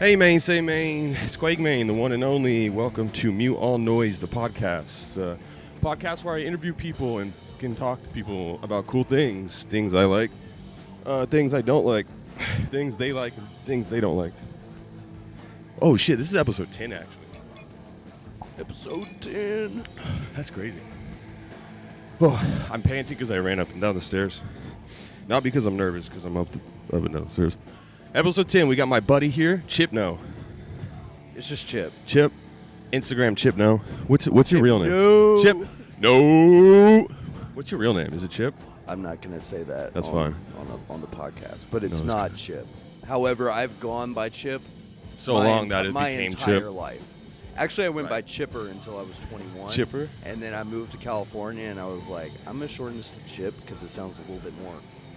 Hey, Maine, say Maine. It's QWAIG Maine, the one and only. Welcome to Mute All Noise, the podcast. Podcast where I interview people and can talk to people about cool things. Things I like, things I don't like, things they like, and things they don't like. Oh, shit, this is episode 10, actually. Episode 10. That's crazy. Oh, I'm panting because I ran up and down the stairs. Not because I'm nervous, because I'm up and down the stairs. Episode 10, we got my buddy here, Chip No. It's just Chip. Chip. Instagram Chip No. What's your real name? No. Chip. No. What's your real name? Is it Chip? I'm not going to say that. That's fine. On the podcast, but it's No, not Chip. However, I've gone by Chip So long that it my became entire Chip. life. Actually, I went Right. by Chipper until I was 21. Chipper? And then I moved to California, and I was like, I'm going to shorten this to Chip because it sounds a little bit more.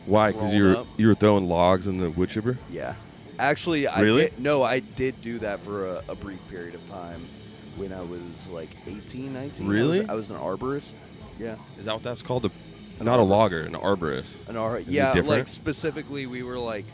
Why? Because Rolled you were up. throwing logs in the wood chipper? Yeah. Actually, Really? I did do that for a brief period of time when I was like 18, 19. Really? I was an arborist. Yeah. Is that what that's called? Not a logger, an arborist. Yeah, different? like specifically we were like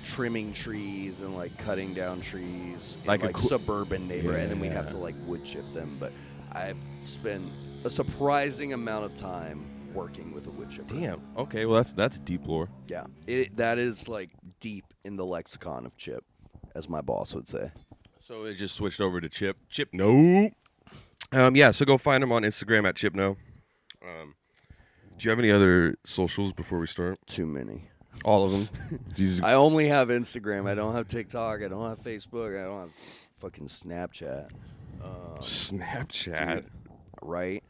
trimming trees and like cutting down trees in Like a suburban neighborhood, and then we'd have Yeah. to like wood chip them. But I've spent a surprising amount of time working with a wood chipper. Damn. Okay, well that's deep lore. Yeah, that is like deep in the lexicon of Chip, as my boss would say. So it just switched over to Chip. Chip No. Yeah, so go find him on Instagram at Chip No. Do you have any other socials before we start? Too many. All of them? I only have Instagram. I don't have TikTok. I don't have Facebook. I don't have fucking Snapchat. Snapchat. Dude, right?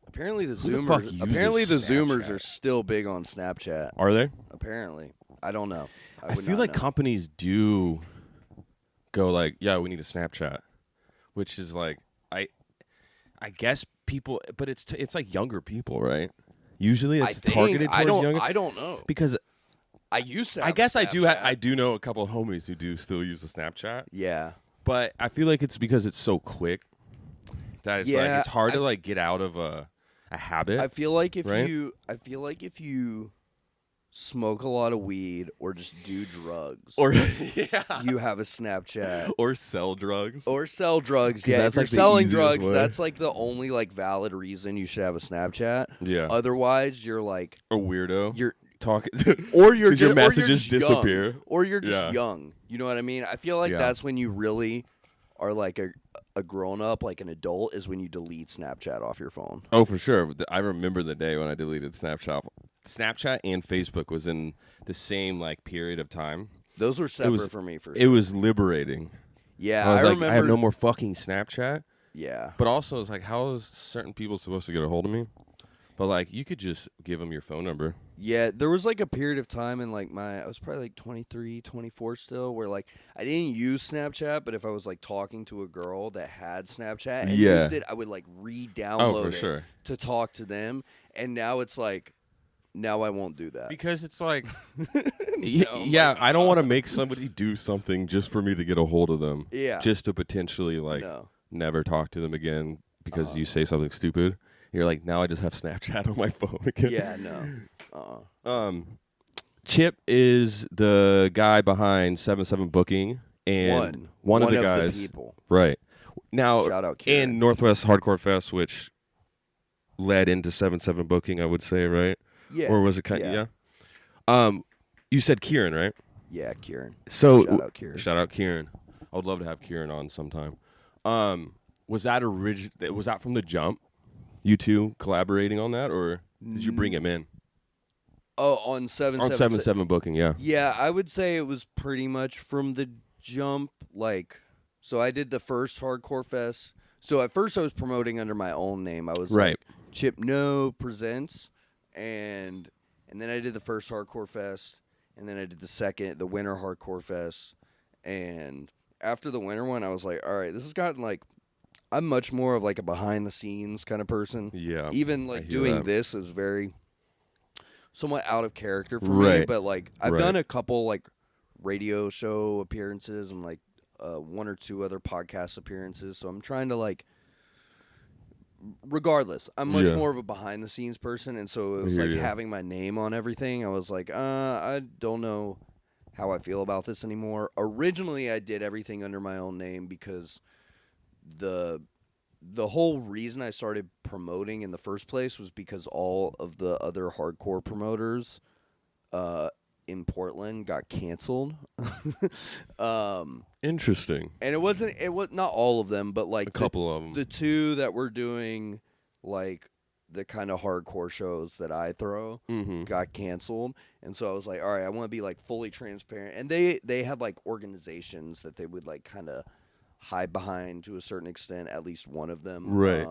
Apparently the Who the fuck Zoomers. uses Apparently the Zoomers Snapchat? are still big on Snapchat. Are they? Apparently, I don't know. I would feel not like know. companies do go like, yeah, we need a Snapchat, which is like, I guess people, but it's like younger people, right? Usually it's targeted towards younger. I don't know because I used to. I Have guess a I do. Snapchat. I do know a couple of homies who do still use the Snapchat, Yeah. but I feel like it's because it's so quick that it's like Yeah, it's hard to like get out of a habit. I feel like if right? you smoke a lot of weed or just do drugs, or yeah, you have a Snapchat. or sell drugs. Or sell drugs. 'Cause Yeah, that's if you're like the selling easiest drugs, way. that's like the only like valid reason you should have a Snapchat. Yeah, Otherwise, you're like a weirdo. you're talking, or you're 'Cause your or you're messages just young. disappear. Or you're just Yeah. young. You know what I mean? I feel like Yeah. that's when you really are like a grown up, like an adult, is when you delete Snapchat off your phone. Oh, for sure. I remember the day when I deleted Snapchat. Snapchat and Facebook was in the same like period of time. Those were separate was- for me for It sure. was liberating. Yeah, I was I like, remember. I have no more fucking Snapchat. Yeah. But also, it's like, how is certain people supposed to get a hold of me? But like, you could just give them your phone number. Yeah, there was like a period of time in like I was probably like 23, 24 still, where like I didn't use Snapchat, but if I was like talking to a girl that had Snapchat and Yeah. used it, I would like re-download Oh, for it sure. to talk to them. And now it's like, now I won't do that. Because it's like, No, yeah, my I don't want to make somebody do something just for me to get a hold of them. Yeah. Just to potentially like No. never talk to them again because you say something stupid. You're like, now I just have Snapchat on my phone again. Yeah, no. Chip is the guy behind 777BOOKING and one of the guys. people. Right. Now, Shout out Kieran. and Northwest Hardcore Fest, which led into 77BOOKING, I would say, right? Yeah. Or was it kind of, yeah? You said Kieran, right? Yeah, Kieran. So Shout out Kieran. Shout out Kieran. I would love to have Kieran on sometime. Was that was that from the jump? You two collaborating on that, or did you bring him in? Oh, on 777. On 777BOOKING, yeah. Yeah, I would say it was pretty much from the jump. Like, so I did the first Hardcore Fest. So at first I was promoting under my own name. I was Right. like Chip No Presents, and then I did the first Hardcore Fest, and then I did the winter Hardcore Fest, and after the winter one, I was like, all right, this has gotten like, I'm much more of like a behind the scenes kind of person. Yeah. Even I like hear doing that. this is very somewhat out of character for me, Right. but like I've Right. done a couple like radio show appearances and like one or two other podcast appearances, so I'm trying to like, regardless, I'm much Yeah. more of a behind the scenes person, and so it was hear like you. having my name on everything. I was like, I don't know how I feel about this anymore. Originally, I did everything under my own name because the whole reason I started promoting in the first place was because all of the other hardcore promoters in Portland got canceled. Interesting. And it was not all of them, but like A couple of them. The two that were doing like the kind of hardcore shows that I throw got canceled. And so I was like, all right, I want to be like fully transparent. And they had like organizations that they would like kind of hide behind to a certain extent, at least one of them. Right.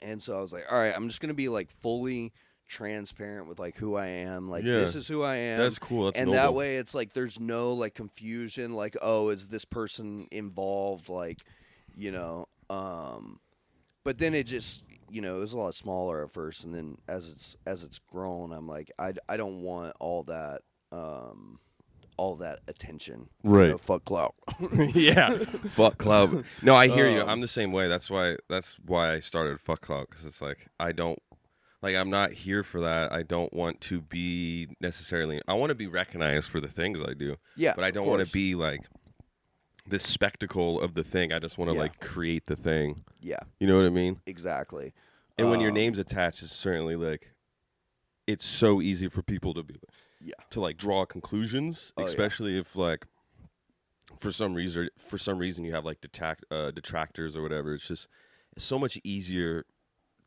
And so I was like, all right, I'm just going to be like fully transparent with like who I am. Like, this is who I am. That's cool. That's and noble. that way it's like there's no like confusion, like, oh, is this person involved? Like, you know, but then it just, you know, it was a lot smaller at first, and then as it's grown, I'm like, I don't want all that attention. Right. You know, fuck clout. Yeah. Fuck clout. No, I hear you. I'm the same way. That's why I started Fuck Clout, because it's like I'm not here for that. I don't want to be necessarily. I want to be recognized for the things I do. Yeah. But I don't want to be like this spectacle of the thing. I just want to like create the thing. Yeah. You know what I mean? Exactly. And when your name's attached, it's certainly like it's so easy for people to be to like draw conclusions, especially if like for some reason you have like detractors or whatever. It's so much easier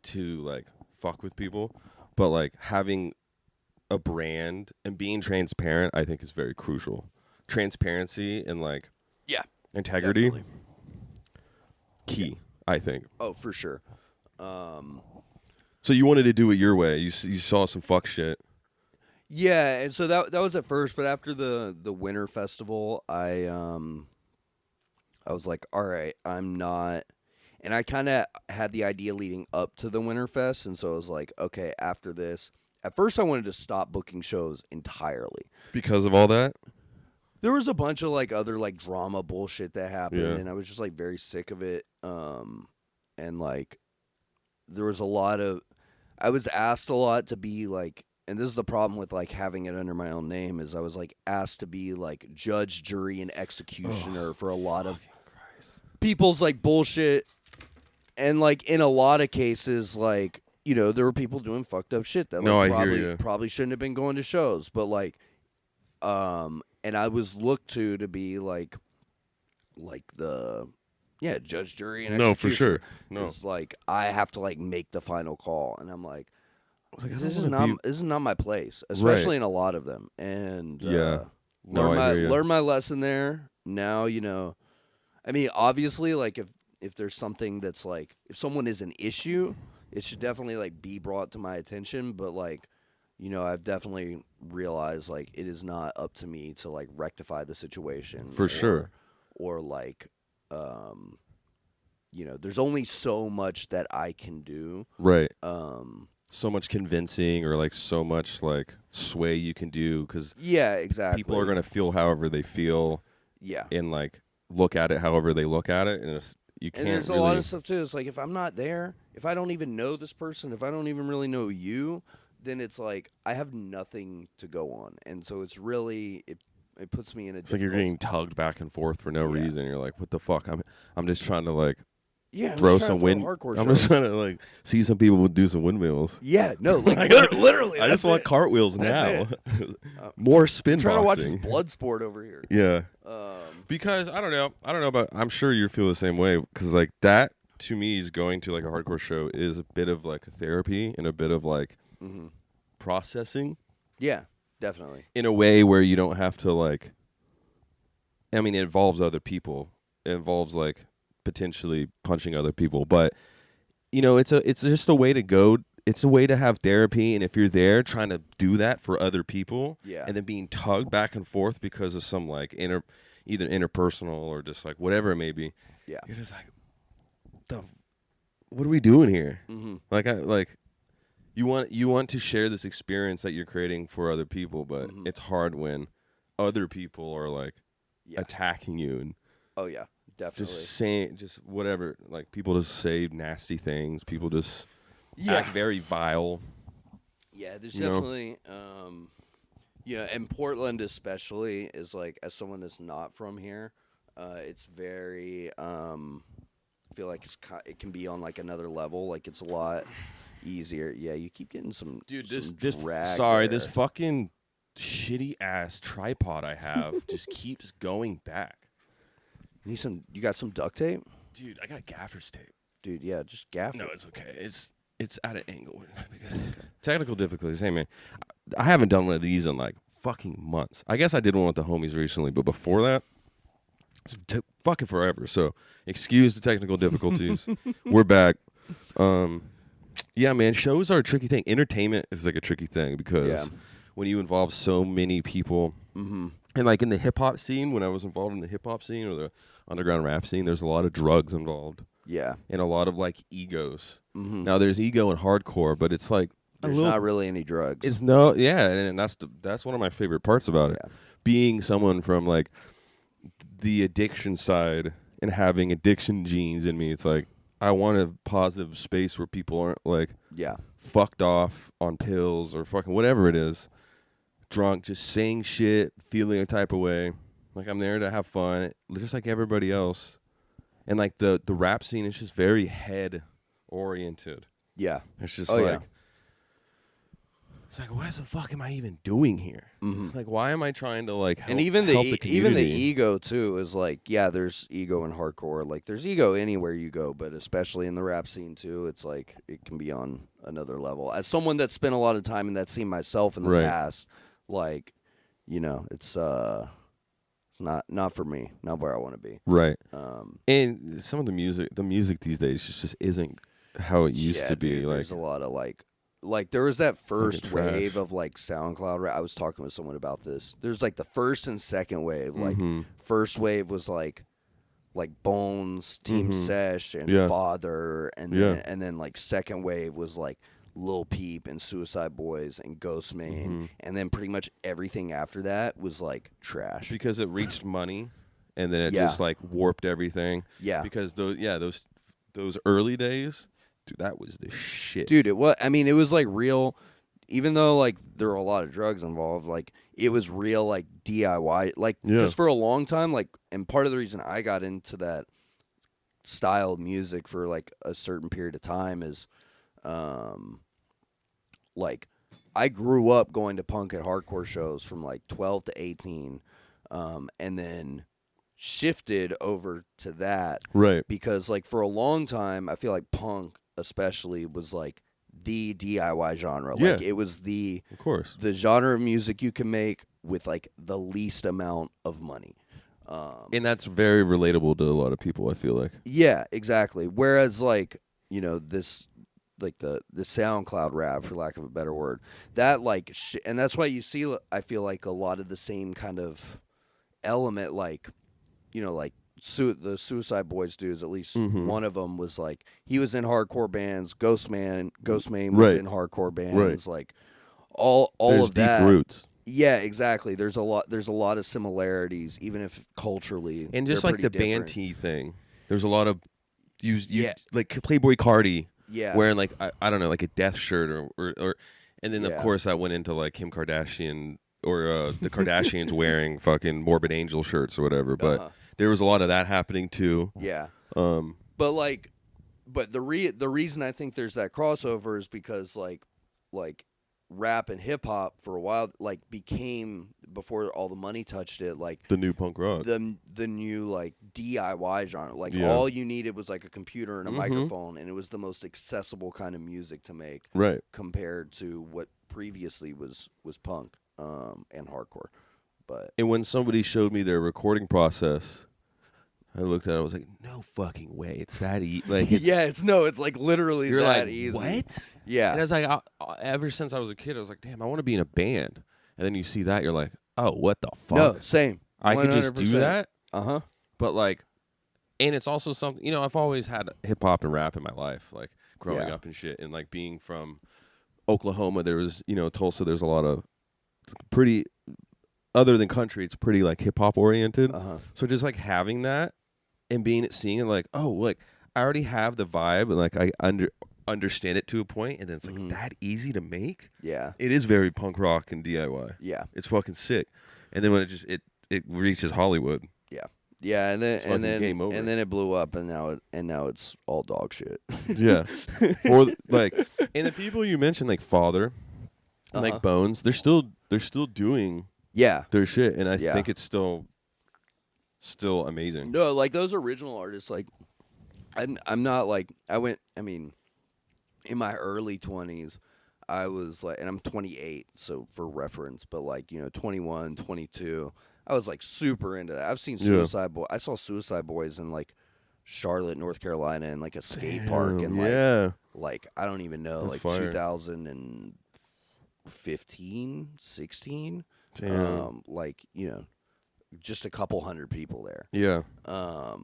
to like fuck with people, but like having a brand and being transparent, I think, is very crucial. Transparency and like integrity, definitely. key, I think. Oh, for sure. So you wanted to do it your way. You saw some fuck shit. Yeah, and so that was at first, but after the Winter Festival, I was like, all right, I'm not. And I kind of had the idea leading up to the Winterfest, and so I was like, okay, after this. At first, I wanted to stop booking shows entirely. Because of all that? There was a bunch of, like, other, like, drama bullshit that happened, and I was just, like, very sick of it. And, like, there was a lot of... I was asked a lot to be, like... And this is the problem with, like, having it under my own name, is I was, like, asked to be, like, judge, jury, and executioner for a lot of people's, like, bullshit. And, like, in a lot of cases, like, you know, there were people doing fucked up shit that probably shouldn't have been going to shows. But, like, and I was looked to be, like the, judge, jury, and executioner. No, for sure. No. It's, like, I have to, like, make the final call. And I'm like, this is not my place, especially in a lot of them. And, learn my lesson there. Now, you know, I mean, obviously, like, if there's something that's like, if someone is an issue, it should definitely like be brought to my attention. But like, you know, I've definitely realized like it is not up to me to like rectify the situation. For sure. Or like, you know, there's only so much that I can do. Right. So much convincing or like so much like sway you can do, because exactly. People are going to feel however they feel. Yeah. And like look at it however they look at it, and you can't. And there's a lot of stuff too. It's like, if I'm not there, if I don't even know this person, if I don't even really know you, then it's like I have nothing to go on, and so it's really it puts me in a. It's like you're getting tugged back and forth for no reason. You're like, what the fuck? I'm just trying to like throw some wind. I'm just trying to like see some people do some windmills. Yeah, no, like literally. I just want cartwheels now. More spin boxing. I'm trying to watch this blood sport over here. Yeah. Because I don't know, but I'm sure you feel the same way. Because like that to me is going to like a hardcore show is a bit of like a therapy and a bit of like processing. Yeah, definitely. In a way where you don't have to like. I mean, it involves other people. It involves like potentially punching other people, but you know, it's just a way to go. It's a way to have therapy, and if you're there trying to do that for other people, and then being tugged back and forth because of some like either interpersonal or just like whatever it may be, you're just like, what are we doing here? Like you want to share this experience that you're creating for other people, but it's hard when other people are like attacking you and definitely just whatever, like people just say nasty things, people just act very vile. Yeah, there's definitely Yeah, and Portland especially is like, as someone that's not from here, it's very. I feel like it can be on like another level. Like it's a lot easier. Yeah, you keep getting some drag sorry, there. this fucking shitty ass tripod I have just keeps going back. You got some duct tape? Dude, I got gaffer's tape. Dude, yeah, just gaff it. No, it's okay. It's at an angle. Technical difficulties. Hey man, I haven't done one of these in like fucking months. I guess I did one with the homies recently, but before that, it's fucking forever. So excuse the technical difficulties. We're back. Yeah, man, shows are a tricky thing. Entertainment is like a tricky thing because when you involve so many people, and like in the hip hop scene, when I was involved in the hip hop scene or the underground rap scene, there's a lot of drugs involved. Yeah. And a lot of like egos. Now there's ego in hardcore, but it's like there's not really any drugs. It's no, yeah, and that's one of my favorite parts about it. Being someone from like the addiction side and having addiction genes in me, it's like I want a positive space where people aren't like fucked off on pills or fucking whatever it is, drunk, just saying shit, feeling a type of way. Like I'm there to have fun, just like everybody else. And like the rap scene is just very head oriented. Yeah. It's just it's like, what the fuck am I even doing here? Like, why am I trying to like help, and even help the community? Even the ego too is like, yeah, there's ego in hardcore. Like there's ego anywhere you go, but especially in the rap scene too, it's like it can be on another level. As someone that spent a lot of time in that scene myself in the past, like, you know, it's not for me, not where I want to be. Right. And some of the music these days just isn't how it used to be. Dude, like there's a lot of like there was that first wave of like SoundCloud rap. I was talking with someone about this. There's like the first and second wave. Like first wave was like Bones, Team Sesh, and Father, and then like second wave was like Lil Peep and Suicide Boys and Ghostmane, and then pretty much everything after that was like trash because it reached money, and then it just like warped everything. Yeah, because those early days, dude, that was the shit. Dude, it was. I mean, it was like real. Even though like there were a lot of drugs involved, like it was real like DIY. Like just for a long time, like, and part of the reason I got into that style of music for like a certain period of time is, like, I grew up going to punk and hardcore shows from like 12 to 18, and then shifted over to that. Right. Because like for a long time, I feel like punk especially was like the DIY genre. Like it was the genre of music you can make with like the least amount of money. And that's very relatable to a lot of people, I feel like. Yeah, exactly. Whereas like, you know, this like the SoundCloud rap, for lack of a better word, that like and that's why you see, I feel like a lot of the same kind of element, like, you know, like the Suicide Boys dudes, at least one of them was like, he was in hardcore bands. Ghostmane was in hardcore bands. Like all There's of that. Deep roots. Yeah, exactly. There's a lot of similarities, even if culturally and just like the different. Banty thing. There's a lot of you like Playboy Cardi. Yeah. Wearing like I don't know, like a death shirt or and then of course I went into like Kim Kardashian or the Kardashians wearing fucking Morbid Angel shirts or whatever. But there was a lot of that happening too. Yeah. But the reason I think there's that crossover is because like rap and hip hop for a while like became, before all the money touched it, like the new punk rock, the new like DIY genre. Like all you needed was like a computer and a microphone, and it was the most accessible kind of music to make, right, compared to what previously was punk and hardcore. And when somebody showed me their recording process, I looked at it, I was like, no fucking way, it's that easy. Like, it's like literally you're that like, easy. What? Yeah. And I was like, ever since I was a kid, I was like, damn, I want to be in a band. And then you see that, you're like, oh, what the fuck? No, same. 100%. I could just do that? Uh-huh. But like, and it's also something, you know, I've always had hip hop and rap in my life, like growing up and shit. And like being from Oklahoma, there was, you know, Tulsa, there's a lot of pretty, other than country, it's pretty like hip hop oriented. So just like having that and seeing it like, oh, like I already have the vibe, and like understand it to a point, and then it's like that easy to make. Yeah. It is very punk rock and DIY. Yeah. It's fucking sick. And then when it reaches Hollywood. Yeah. Yeah, and then game over. and then it blew up, and now it's all dog shit. Yeah. Or like, and the people you mentioned, like Father, and like Bones, they're still doing their shit, and I think it's still amazing. No, like those original artists, like I'm not like I mean, in my early 20s, I was like, and I'm 28, so for reference, but like, 21, 22, I was like super into that. I've seen Suicide Boy. I saw Suicide Boys in like Charlotte, North Carolina, in like a skate park, and like I don't even know, That's like fire. 2015, 16. Damn. Like, just a couple hundred people there. Yeah. I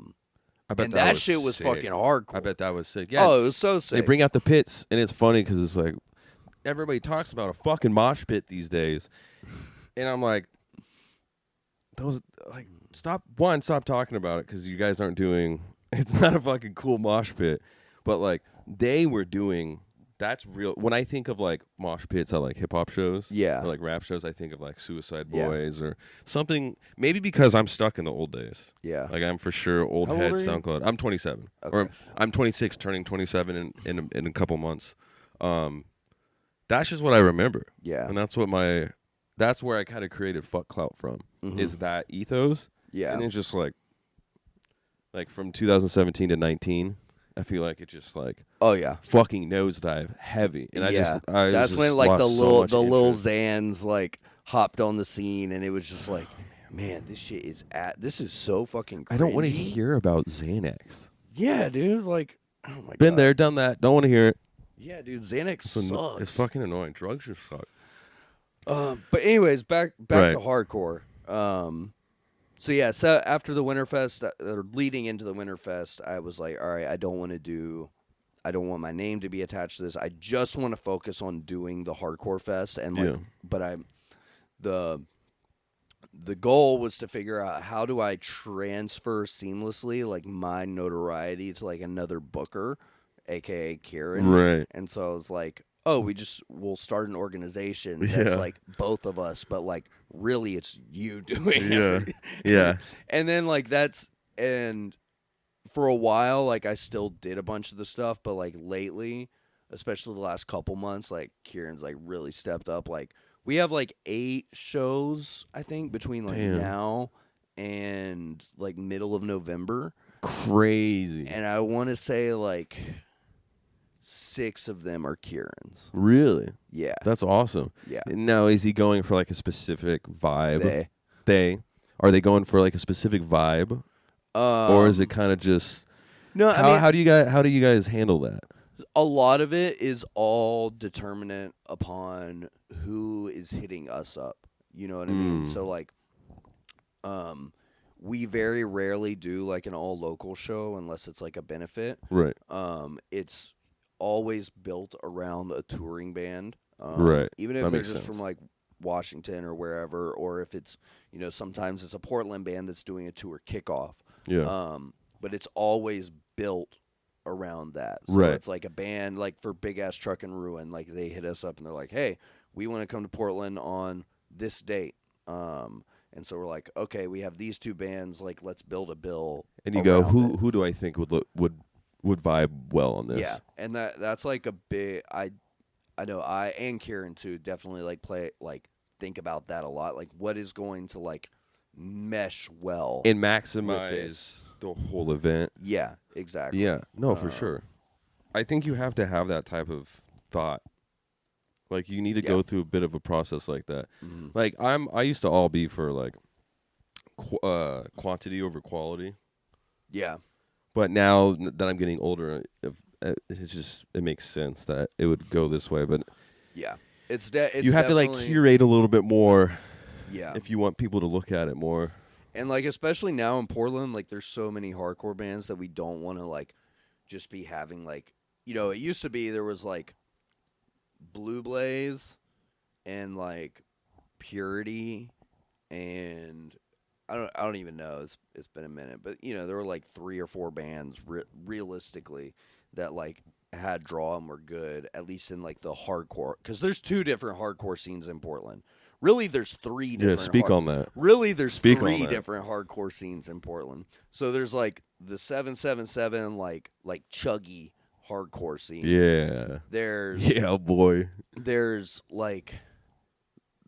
bet and that was shit was sick. fucking hardcore. I bet that was sick. Yeah. Oh, it was so sick. They bring out the pits, and it's funny because it's like everybody talks about a fucking mosh pit these days, and I'm like, those like stop talking about it because you guys aren't doing. It's not a fucking cool mosh pit, but like they were doing. That's real. When I think of like mosh pits at like hip hop shows, or like rap shows, I think of like Suicide Boys or something. Maybe because I'm stuck in the old days. Yeah, like I'm for sure old How head old are you? SoundCloud. I'm 27, or I'm 26, turning 27 in a couple months. That's just what I remember. Yeah, and that's where I kind of created Fuck Clout from. Is that ethos? Yeah, and it's just like from 2017 to 19. I feel like it just like fucking nosedive heavy, and that's when like the little Zans like hopped on the scene, and it was just like, man, this is so fucking cringy. I don't want to hear about Xanax. Yeah, dude, like, oh my god, been there, done that. Don't want to hear it. Yeah, dude, Xanax sucks. It's fucking annoying. Drugs just suck. But anyways, back to hardcore. So after the Winterfest, or leading into the Winterfest, I was like, all right, I don't want my name to be attached to this. I just want to focus on doing the hardcore fest, and like, but the goal was to figure out how do I transfer seamlessly like my notoriety to like another booker, aka Kieran, right? And so I was like, oh, we'll start an organization that's like both of us, but like really it's you doing everything. Yeah. And then like and for a while, like I still did a bunch of the stuff, but like lately, especially the last couple months, like Kieran's like really stepped up. Like we have like 8 shows, I think, between like now and like middle of November. Crazy. And I want to say like 6 of them are Kieran's. Really? Yeah. That's awesome. Yeah. Now, is he going for like a specific vibe? Are they going for like a specific vibe? Or is it kind of just no? How do you guys handle that? A lot of it is all determinant upon who is hitting us up. You know what I mean? So like, we very rarely do like an all local show unless it's like a benefit. Right. It's always built around a touring band. Right. Even if that they're makes just sense. from like Washington or wherever, or if it's, sometimes it's a Portland band that's doing a tour kickoff. Yeah. But it's always built around that. So right. It's like a band, like for Big Ass Truck and Ruin, like they hit us up and they're like, hey, we want to come to Portland on this date. And so we're like, okay, we have these 2 bands, like let's build a bill. And you go, who do I think would vibe well on this? Yeah, and that's like a big. I know I and Kieran too definitely like think about that a lot. Like what is going to like mesh well and maximize the whole event. Yeah, exactly. Yeah, no, for sure. I think you have to have that type of thought. Like you need to go through a bit of a process like that. Mm-hmm. Like I used to all be for like quantity over quality. Yeah. But now that I'm getting older, it makes sense that it would go this way. But yeah, it's you have to like curate a little bit more. Yeah. If you want people to look at it more. And like especially now in Portland, like there's so many hardcore bands that we don't want to like just be having like, it used to be there was like Blue Blaze and like Purity and I don't even know. It's been a minute, but there were like 3 or 4 bands realistically that like had draw and were good, at least in like the hardcore. Because there's 2 different hardcore scenes in Portland. Really, there's 3 different. Yeah, speak on that. Really, there's Speak 3 different hardcore scenes in Portland. So there's like the 777 like chuggy hardcore scene. Yeah. Yeah, boy. There's like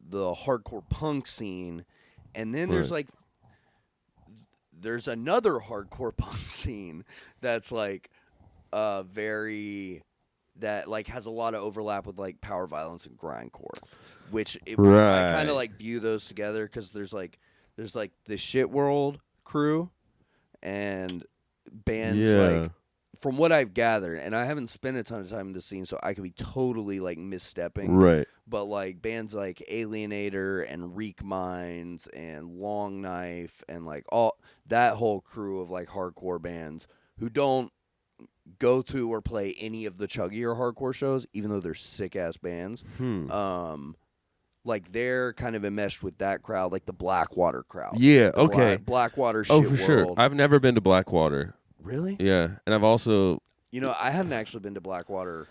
the hardcore punk scene, and then there's like there's another hardcore punk scene that's like that like has a lot of overlap with like power violence and grindcore, which I kind of like view those together because there's like the Shit World crew and bands like, from what I've gathered, and I haven't spent a ton of time in the scene, so I could be totally like misstepping. Right. But like bands like Alienator and Reek Minds and Long Knife and like all that whole crew of like hardcore bands who don't go to or play any of the chuggier hardcore shows, even though they're sick ass bands. Like they're kind of enmeshed with that crowd, like the Blackwater crowd. Yeah. Okay. Blackwater. Oh, Shit for sure. World. I've never been to Blackwater. Really? Yeah, and I've also. I haven't actually been to Blackwater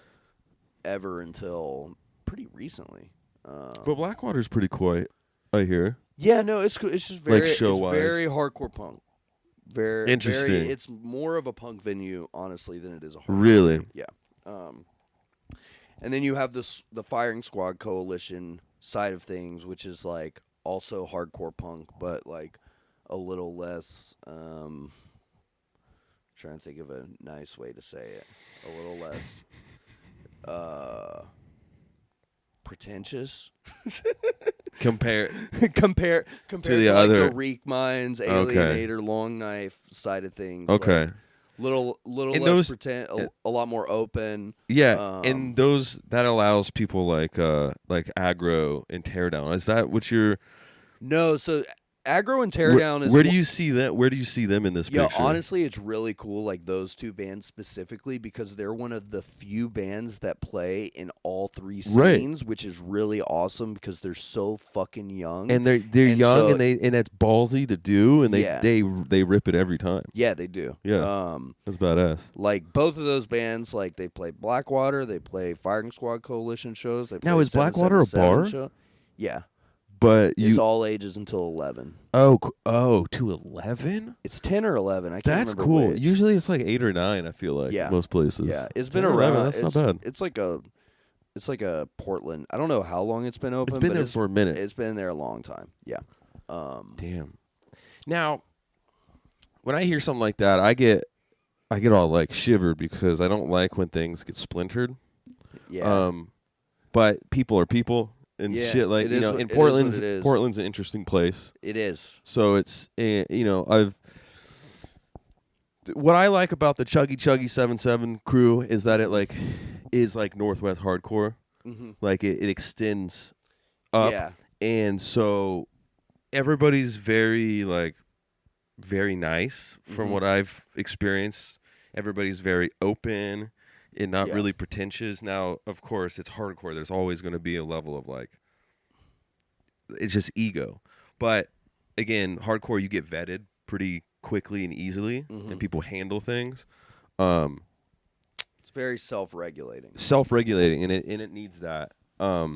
ever until pretty recently. But Blackwater's pretty quiet, I hear. Yeah, no, it's just very like show-wise. It's very hardcore punk. Very interesting. It's more of a punk venue, honestly, than it is a hardcore. Really? Venue. Yeah. And then you have the Firing Squad Coalition side of things, which is like also hardcore punk, but like a little less. Trying to think of a nice way to say it. A little less pretentious. Compare to the other like the Reek Minds, Alienator, Long Knife side of things. Okay. Like little and less pretend, a lot more open. Yeah, and those that allows people like aggro and teardown. Is that what you're? No, so aggro and teardown is. Where do you see that? Where do you see them in this picture? Yeah, honestly, it's really cool. Like those 2 bands specifically, because they're one of the few bands that play in all 3 scenes, which is really awesome because they're so fucking young. And they're young, so, and it's ballsy to do, and they rip it every time. Yeah, they do. Yeah, that's badass. Like both of those bands, like they play Blackwater, they play Firing Squad Coalition shows. They play now is Blackwater a bar? Show. Yeah. But it's all ages until 11. Oh, to 11? It's 10 or 11. I can't remember. That's cool. which. Usually it's like 8 or 9. I feel like most places. Yeah, it's been around. 11, that's not bad. It's like a Portland. I don't know how long it's been open. It's been there for a minute. It's been there a long time. Yeah. Damn. Now, when I hear something like that, I get all like shivered because I don't like when things get splintered. Yeah. But people are people. And shit like in Portland's an interesting place. It is. So it's what I like about the Chuggy 77 crew is that it is like Northwest hardcore. Mm-hmm. Like it extends up. Yeah. And so everybody's very nice from what I've experienced. Everybody's very open. And not really pretentious. Now, of course, it's hardcore. There's always going to be a level of it's just ego. But again, hardcore, you get vetted pretty quickly and easily, and people handle things. It's very self-regulating. And it needs that. I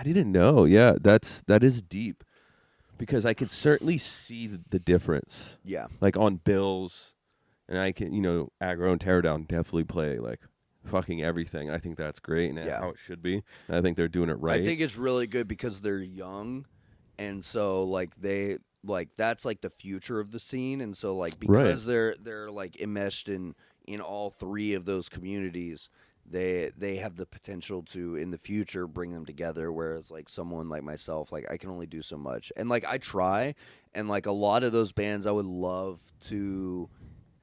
didn't know. Yeah, that is deep, because I could certainly see the difference. Yeah, like on bills. And I can, aggro and teardown definitely play fucking everything. I think that's great and how it should be. And I think they're doing it right. I think it's really good because they're young, and so they that's the future of the scene. And so because they're enmeshed in all 3 of those communities, they have the potential to in the future bring them together. Whereas someone like myself, I can only do so much. And I try, and a lot of those bands I would love to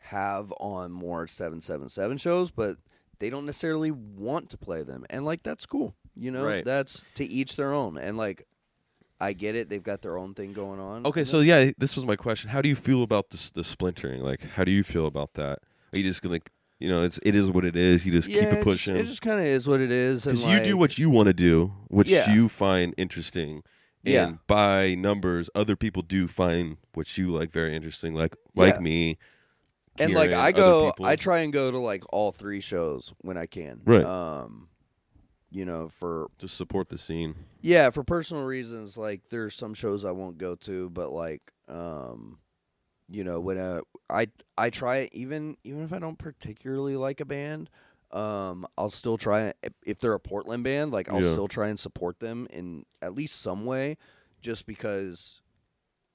have on more 777 shows, but they don't necessarily want to play them, and that's cool. That's to each their own. And I get it; they've got their own thing going on. Okay, so this was my question: how do you feel about the splintering? How do you feel about that? Are you just gonna, it is what it is? You just keep it pushing. It just kind of is what it is. Because you do what you want to do, which you find interesting. And by numbers, other people do find what you like very interesting. Like me. And like Kieran, I other people. try and go to like all 3 shows when I can. Right. You know, for to support the scene. yeah, for personal reasons, like there's some shows I won't go to, but like you know, when I try it, even if I don't particularly like a band, I'll still try it. If they're a Portland band, like I'll Yeah. still try and support them in at least some way, just because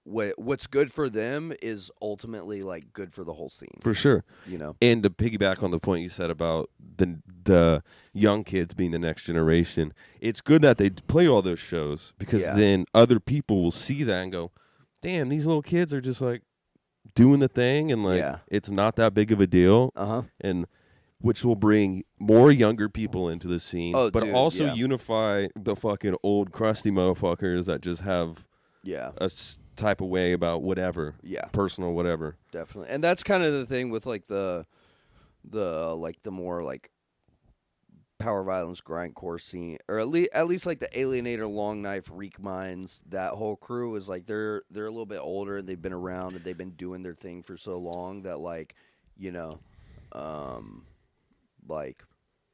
what's good for them is ultimately like good for the whole scene. For sure. You know. And to piggyback on the point you said about the young kids being the next generation, it's good that they play all those shows because then other people will see that and go, damn, these little kids are just like doing the thing and like it's not that big of a deal. And which will bring more younger people into the scene, but also unify the fucking old crusty motherfuckers that just have a type of way about whatever, personal whatever. Definitely. And that's kind of the thing with like the more like power violence grindcore scene, or at least like the Alienator, Long Knife, Reek Minds, that whole crew is like they're a little bit older, they've been around and they've been doing their thing for so long that like, you know, like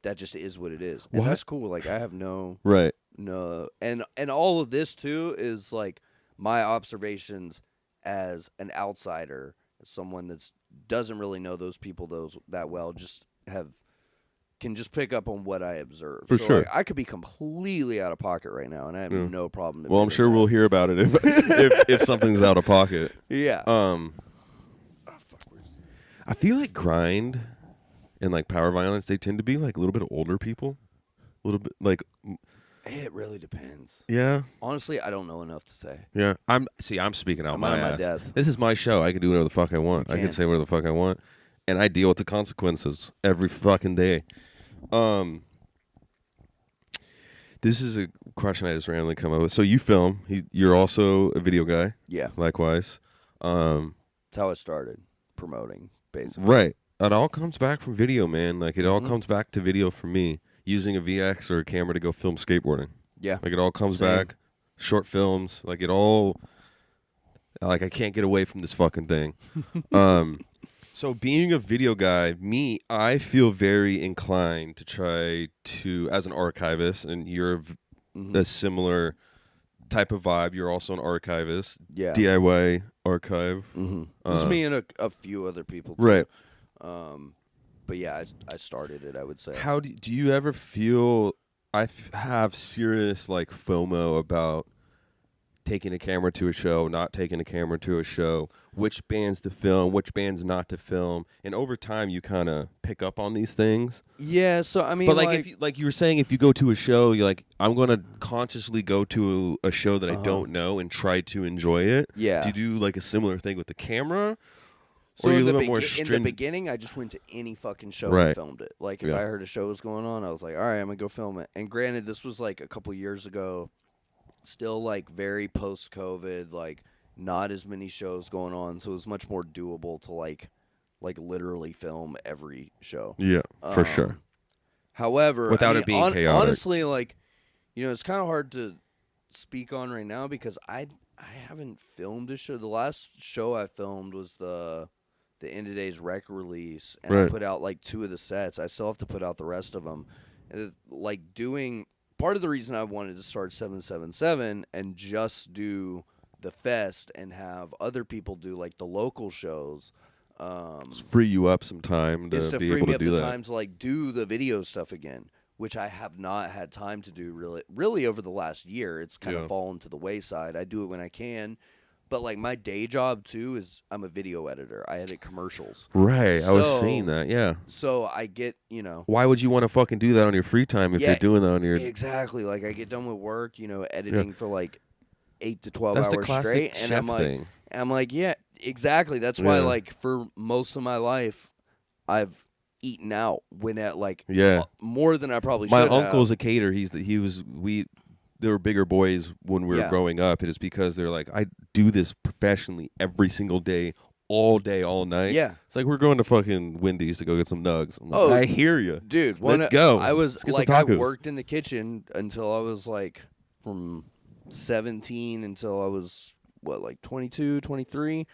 that just is what it is. And that's cool. Like I have no and all of this too is like my observations as an outsider, someone that doesn't really know those people that well, can just pick up on what I observe. For sure. Like, I could be completely out of pocket right now, and I have no problem. Well, I'm sure we'll hear about it if something's out of pocket. Yeah. I feel like grind and like power violence, they tend to be like a little bit older people, a little bit like. It really depends. Yeah. Honestly, I don't know enough to say. Yeah. I'm speaking out my ass. depth. This is my show. I can do whatever the fuck I want. I can say whatever the fuck I want, and I deal with the consequences every fucking day. This is a question I just randomly come up with. So you film. You're also a video guy. Yeah. Likewise. That's how I started promoting, basically. Right. It all comes back from video, man. Like it all comes back to video for me. Using a VX or a camera to go film skateboarding. Yeah. Like it all comes back. Short films. Like it all. Like I can't get away from this fucking thing. So being a video guy, I feel very inclined to try to, as an archivist, and you're a similar type of vibe. You're also an archivist. Yeah. DIY archive. It's me and a few other people too. Right. But yeah, I started it, I would say. How do you ever feel? I have serious like FOMO about taking a camera to a show, not taking a camera to a show, which bands to film, which bands not to film, and over time you kind of pick up on these things. Yeah, so I mean, but like if you were saying, if you go to a show, you're like, I'm gonna consciously go to a show that I don't know and try to enjoy it. Yeah. Do you do like a similar thing with the camera? So or in the, more in the beginning, I just went to any fucking show and filmed it. Like if I heard a show was going on, I was like, all right, I'm gonna go film it. And granted, this was like a couple years ago. Still like very post-COVID, like not as many shows going on, so it was much more doable to like literally film every show. Yeah, for sure. However, without it being chaotic. Honestly, like, you know, it's kind of hard to speak on right now because I haven't filmed a show. The last show I filmed was the End of Days rec release, and I put out like 2 of the sets. I still have to put out the rest of them. Like doing. Part of the reason I wanted to start 777 and just do the fest and have other people do like the local shows, just free you up some time to is to be free able me to up do the that. time to like do the video stuff again, which I have not had time to do really over the last year. It's kind of fallen to the wayside. I do it when I can. But, like, my day job, too, is I'm a video editor. I edit commercials. Right. I was seeing that, yeah. So I get, you know. Why would you want to fucking do that on your free time if you're doing that on your... Exactly. Like, I get done with work, you know, editing for, like, 8 to 12 That's hours the classic straight. And I'm like, yeah, exactly. That's why, like, for most of my life, I've eaten out when at, like, more than I probably should have. My uncle's a caterer. They were bigger boys when we were growing up. It is because they're like, I do this professionally every single day, all night. Yeah. It's like we're going to fucking Wendy's to go get some nugs. I'm like, I hear you. Dude, let's go. I was like, I worked in the kitchen until I was like from 17 until I was, 22, 23.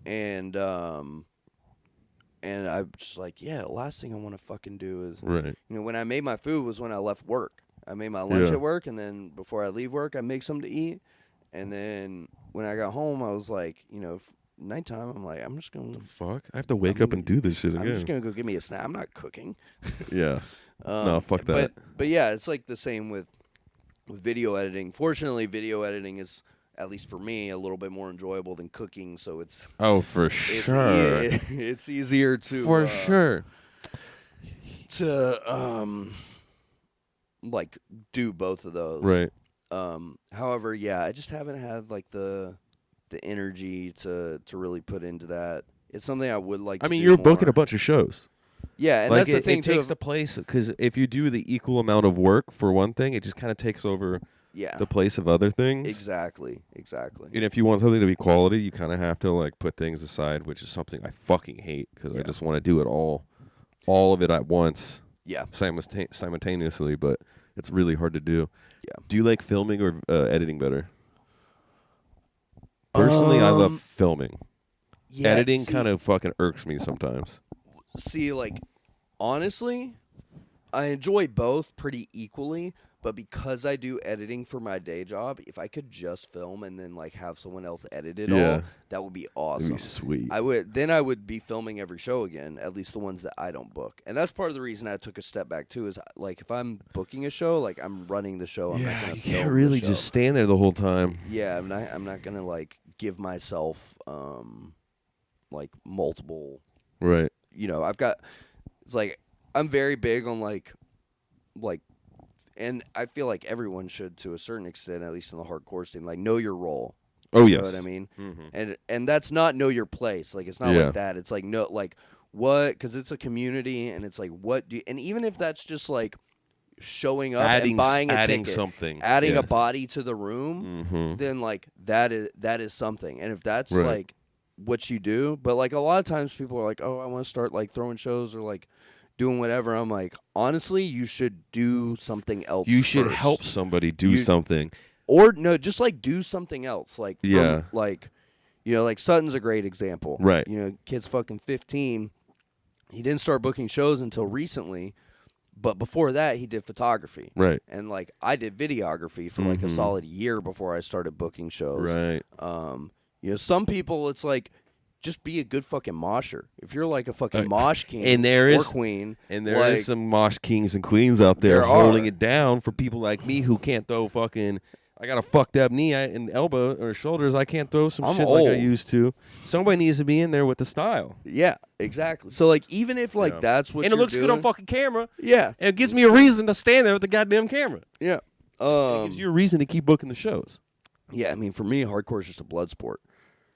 And And I'm just like, yeah, the last thing I want to fucking do is, Right. when I made my food was when I left work. I made my lunch Yeah. at work, and then before I leave work, I make something to eat. And then when I got home, I was like, nighttime, I'm like, I'm just going to. Fuck. I have to wake up and do this shit again. I'm just going to go get me a snack. I'm not cooking. Yeah. No, fuck that. But yeah, it's like the same with video editing. Fortunately, video editing is, at least for me, a little bit more enjoyable than cooking. So it's for sure. it's easier to For sure. to like do both of those. Right. However, yeah, I just haven't had like the energy to really put into that. It's something I would like. I mean, to do you're more. booking a bunch of shows. Yeah, and like that's the thing it too. takes the place, because if you do the equal amount of work for one thing, it just kind of takes over the place of other things. Exactly. And if you want something to be quality, you kind of have to like put things aside, which is something I fucking hate, because I just want to do it all of it at once. Yeah. Simultaneously, but it's really hard to do. Yeah. Do you like filming or editing better? Personally, I love filming. Yeah, Editing kind of fucking irks me sometimes. See, like, honestly, I enjoy both pretty equally, but because I do editing for my day job, if I could just film and then like have someone else edit it all, that would be awesome. That'd be sweet. I would be filming every show again, at least the ones that I don't book. And that's part of the reason I took a step back too, is like if I'm booking a show, like I'm running the show, I'm not gonna you film can't really the show. just stand there the whole time. Yeah, I'm not gonna like give myself like multiple. Right. It's like I'm very big on like, and I feel like everyone should to a certain extent, at least in the hardcore scene, like know your role. Oh, You yes. know what I mean? Mm-hmm. And that's not know your place. Like it's not like that. It's like what? Because it's a community, and it's like what do? And even if that's just like showing up and buying a adding ticket, something, adding a body to the room, then like that is something. And if that's like what you do, but like a lot of times people are like, oh, I want to start like throwing shows or like doing whatever. I'm like, honestly, you should do something else. You should first. help somebody do something. Or no, just like do something else. Like like Sutton's a great example. Right. Kid's fucking 15. He didn't start booking shows until recently, but before that he did photography. Right. And like I did videography for like a solid year before I started booking shows. Right. Some people it's like just be a good fucking mosher. If you're like a fucking mosh king or queen. And there is some mosh kings and queens out there holding it down for people like me who can't throw fucking... I got a fucked up knee and elbow or shoulders. I can't throw some shit like I used to. Somebody needs to be in there with the style. Yeah, exactly. So like even if like that's what and you're it looks doing, good on fucking camera. Yeah. It gives me a reason to stand there with the goddamn camera. Yeah. It gives you a reason to keep booking the shows. Yeah, I mean for me hardcore is just a blood sport.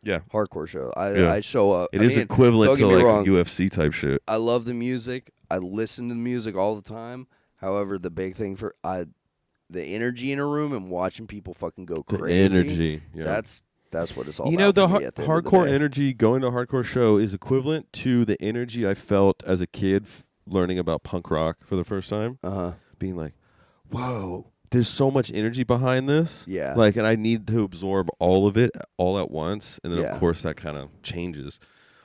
Yeah. Hardcore show. I show up. It is equivalent to like a UFC type shit. I love the music. I listen to the music all the time. However, the big thing for the energy in a room and watching people fucking go crazy. The energy. Yeah. That's what it's all about. The hardcore energy, going to a hardcore show is equivalent to the energy I felt as a kid learning about punk rock for the first time. Being like, whoa, there's so much energy behind this. Yeah. Like, and I need to absorb all of it all at once. And then, of course, that kind of changes.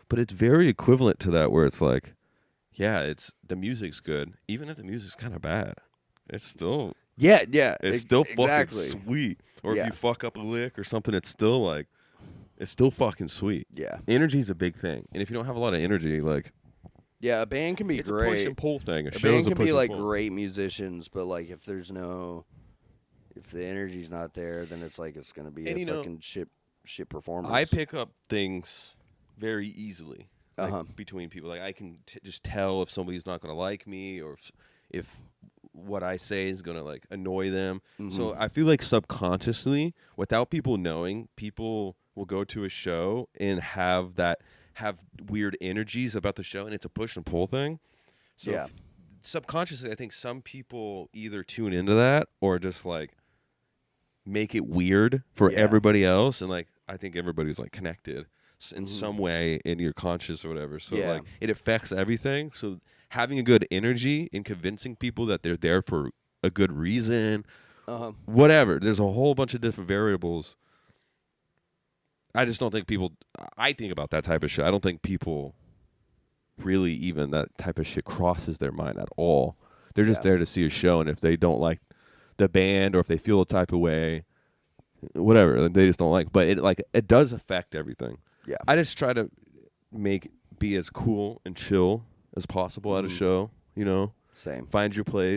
But it's very equivalent to that where it's like, the music's good. Even if the music's kind of bad, it's still... Yeah. It's still fucking sweet. Or if you fuck up a lick or something, it's still fucking sweet. Yeah. Energy's a big thing. And if you don't have a lot of energy, like... Yeah, a band can be it's great. It's a push and pull thing. A band can be like great musicians, but like if the energy's not there, then it's like it's going to be a fucking shit performance. I pick up things very easily between people. Like I can just tell if somebody's not going to like me or if what I say is going to like annoy them. So I feel like subconsciously, without people knowing, people will go to a show and have weird energies about the show, and it's a push and pull thing. So subconsciously, I think some people either tune into that or just like make it weird for everybody else, and like I think everybody's like connected in some way in your conscious or whatever. So like it affects everything. So having a good energy and convincing people that they're there for a good reason, whatever. There's a whole bunch of different variables. I just don't think people... I think about that type of shit. I don't think people really even that type of shit crosses their mind at all. They're just Yeah. there to see a show, and if they don't like the band or if they feel a type of way, whatever, they just don't like. But it does affect everything. Yeah. I just try to be as cool and chill as possible at a show. You know, Same. find your play.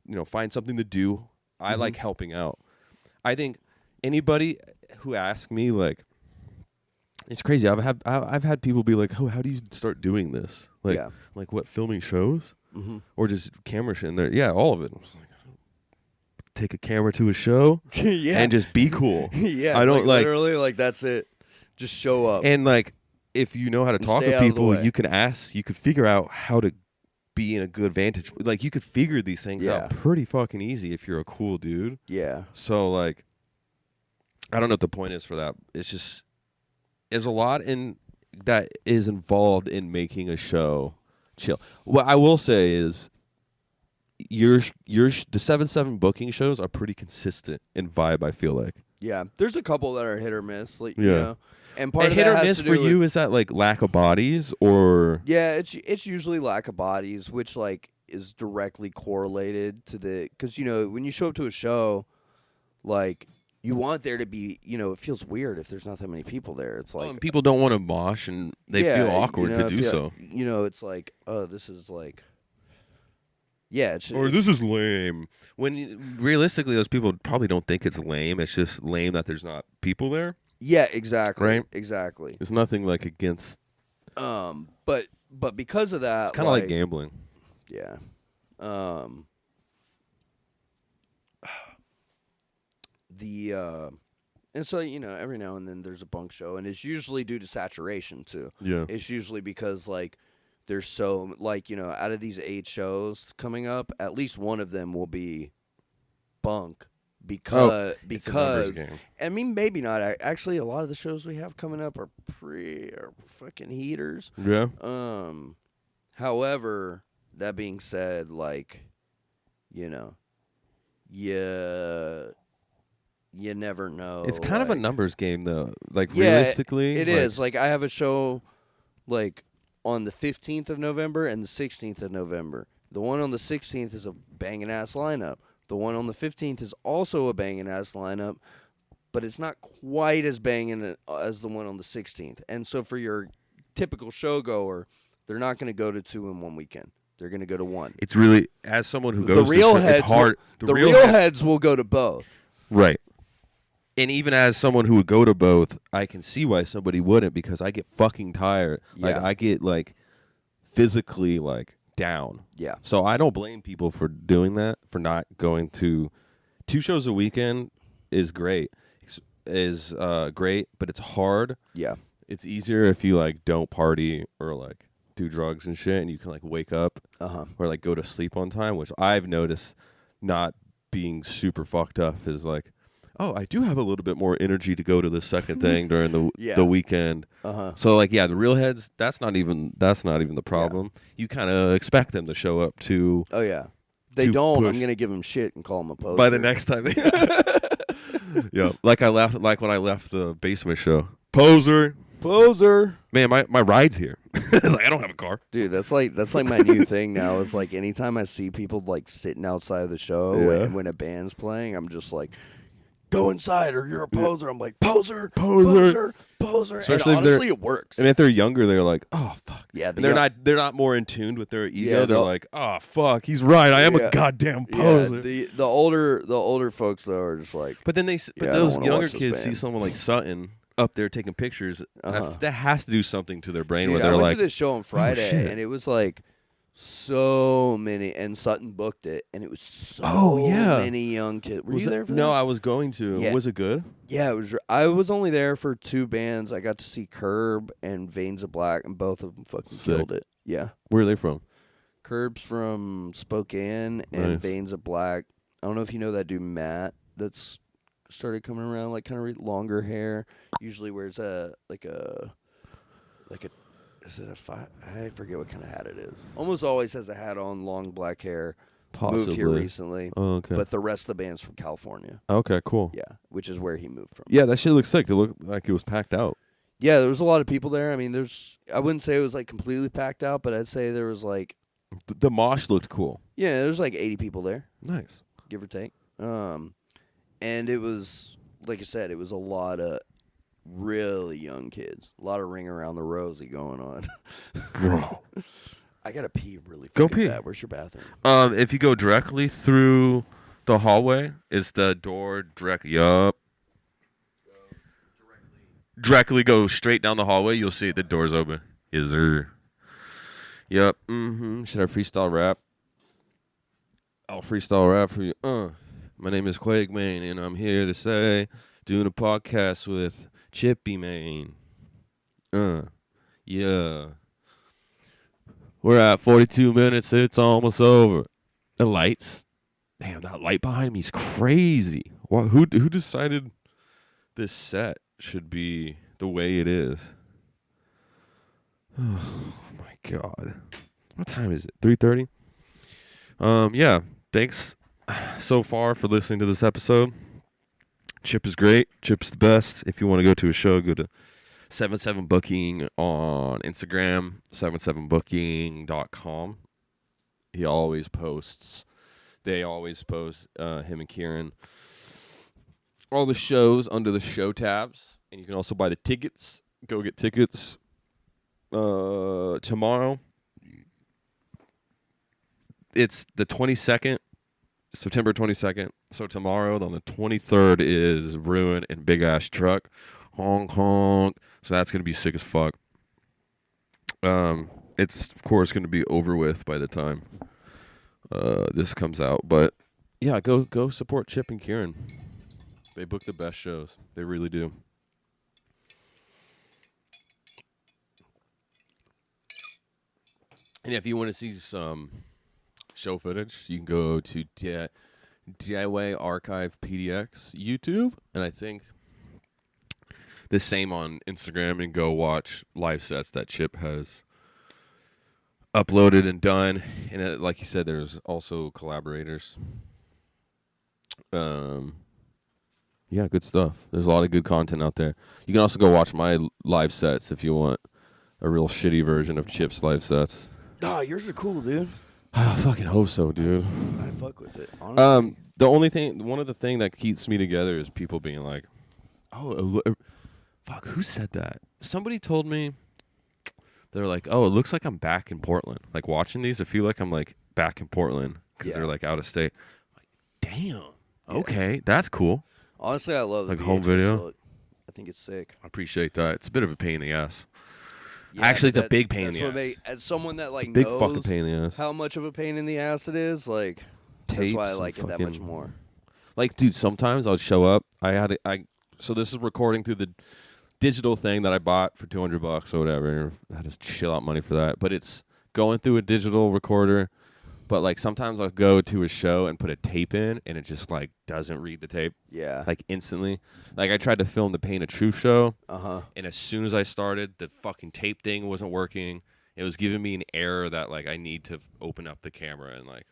You know, find something to do. I like helping out. I think anybody who asks me, like, it's crazy. I've had people be like, "Oh, how do you start doing this? Like, Yeah. like what, filming shows, or just camera shit?" And there, yeah, all of it. I was like, take a camera to a show, Yeah. and just be cool. Yeah. I don't like, literally, like, that's it. Just show up. and like, if you know how to And talk stay to out of the people, way. you can ask. You could figure out how to be in a good vantage. Like, you could figure these things Yeah. out pretty fucking easy if you're a cool dude. Yeah. So, like, I don't know what the point is for that. It's just, there's a lot in that is involved in making a show chill. What I will say is, the 7-7 booking shows are pretty consistent in vibe, I feel like. Yeah. There's a couple that are hit or miss. Like, Yeah. you know, and part A of hit that or has miss to for do you, with, is that like lack of bodies or? yeah, it's usually lack of bodies, which like is directly correlated to because you know when you show up to a show, like you want there to be, you know, it feels weird if there's not that many people there. It's like And people don't want to mosh and they yeah, feel awkward you know, to do feel- so. You know, it's like, oh, this is like, yeah, it's This is lame. When realistically, those people probably don't think it's lame. It's just lame that there's not people there. yeah, exactly, Right? exactly. It's nothing like against. But because of that, It's kind of like gambling. yeah, and so, you know, every now and then there's a bunk show, and it's usually due to saturation too. Yeah. It's usually because like there's so, like, you know, out of these 8 shows coming up, at least one of them will be bunk because It's a numbers game. I mean, maybe not. Actually, a lot of the shows we have coming up are fucking heaters. Yeah. However, that being said, like, you know, you never know. It's kind of a like- numbers game, though. Like, Yeah, realistically, It is. Like, I have a show, like, on the 15th of November and the 16th of November. The one on the 16th is a banging-ass lineup. The one on the 15th is also a banging-ass lineup, but it's not quite as banging as the one on the 16th. And so for your typical showgoer, they're not going to go to 2 in one weekend. They're going to go to 1. It's really, as someone who The goes real to heads, it's hard. the real heads will go to both. Right. And even as someone who would go to both, I can see why somebody wouldn't, because I get fucking tired. Like, Yeah. I get, like, physically, like, down. Yeah. So I don't blame people for doing that, for not going to 2 shows a weekend is great. Is great, but it's hard. Yeah. It's easier if you, like, don't party or, like, do drugs and shit, and you can, like, wake up or, like, go to sleep on time, which I've noticed not being super fucked up is, like, oh, I do have a little bit more energy to go to the second thing during the weekend. So, like, yeah, the real heads, that's not even the problem. You kind of expect them to show up to. Oh, yeah. They to don't. push. I'm going to give them shit and call them a poser. By the next time. Yeah, like when I left the basement show. Poser. Man, my ride's here. It's like, I don't have a car. Dude, that's like my new thing now. Is like anytime I see people like sitting outside of the show when a band's playing, I'm just like, go inside or you're a poser. I'm like, poser. Especially and honestly, it works. And if they're younger, they're like, oh fuck. Yeah, And they're not more in tune with their ego. Yeah, they're like, oh fuck, he's right. I am Yeah. a goddamn yeah, poser. the older folks though are just like, But then I those don't wanna younger watch this kids see band. someone like Sutton up there taking pictures. And that has to do something to their brain dude, where I they're went like, to this show on Friday shit. and it was like so many, and Sutton booked it, and it was so many young kids. Were you there for that? No, I was going to. Yeah. Was it good? Yeah, it was. I was only there for 2 bands. I got to see Curb and Veins of Black, and both of them fucking Sick. killed it. Yeah, Where are they from? Curb's from Spokane, and Nice. Veins of Black. I don't know if you know that dude Matt. That's started coming around, like kind of longer hair. Usually wears a is it a I forget what kind of hat it is. Almost always has a hat on, long black hair. Possibly. Moved here recently, Oh, okay. but the rest of the band's from California. Okay, cool. Yeah, which is where he moved from. Yeah, that shit looks sick. It looked like it was packed out. Yeah, there was a lot of people there. I mean, I wouldn't say it was like completely packed out, but I'd say there was like, The mosh looked cool. yeah, there's like 80 people there, Nice. give or take. And it was, like I said, it was a lot of really young kids. A lot of ring around the rosy going on. Bro. I gotta pee really Go fucking pee. bad. Where's your bathroom? If you go directly through the hallway, is the door directly up? Directly go straight down the hallway. You'll see the door's open. Is there? Yep. Should I freestyle rap? I'll freestyle rap for you. My name is QWAIG, man, and I'm here to say, doing a podcast with Chippy, man. Yeah. We're at 42 minutes. It's almost over. The lights. Damn, that light behind me is crazy. Who decided this set should be the way it is? Oh my God. What time is it? 3:30? Yeah. Thanks so far for listening to this episode. Chip is great. Chip's the best. If you want to go to a show, go to 77booking on Instagram, 77booking.com. He always posts. They always post, him and Kieran, all the shows under the show tabs. And you can also buy the tickets. Go get tickets tomorrow. It's the 22nd, September 22nd. So tomorrow, on the 23rd, is Ruin and Big Ass Truck. Honk, honk. So that's going to be sick as fuck. It's, of course, going to be over with by the time this comes out. But, yeah, go support Chip and Kieran. They book the best shows. They really do. And if you want to see some show footage, you can go to DIY Archive PDX YouTube, and I think the same on Instagram, and go watch live sets that Chip has uploaded and done. And like you said, there's also collaborators. Yeah, good stuff. There's a lot of good content out there. You can also go watch my live sets if you want a real shitty version of Chip's live sets. Oh, yours are cool, dude. I fucking hope so, dude. I fuck with it, honestly. One of the thing that keeps me together is people being like, "Oh, fuck, who said that?" Somebody told me. They're like, "Oh, it looks like I'm back in Portland." Like watching these, I feel like I'm like back in Portland because they're like out of state. I'm like, damn. Yeah. Okay, that's cool. Honestly, I love like the home VHS video. look. I think it's sick. I appreciate that. It's a bit of a pain in the ass. Yeah, Actually, it's a big pain in the ass. As someone that like Big knows fucking pain in the ass. how much of a pain in the ass it is, like that's why I like it that much more. Like, dude, sometimes I'll show up. So this is recording through the digital thing that I bought for $200 or whatever. I had to shell out money for that. But it's going through a digital recorder. But like sometimes I'll go to a show and put a tape in, and it just like doesn't read the tape. Yeah. Like instantly. Like I tried to film the Paint of Truth show. Uh-huh. And as soon as I started, the fucking tape thing wasn't working. It was giving me an error that like I need to open up the camera and like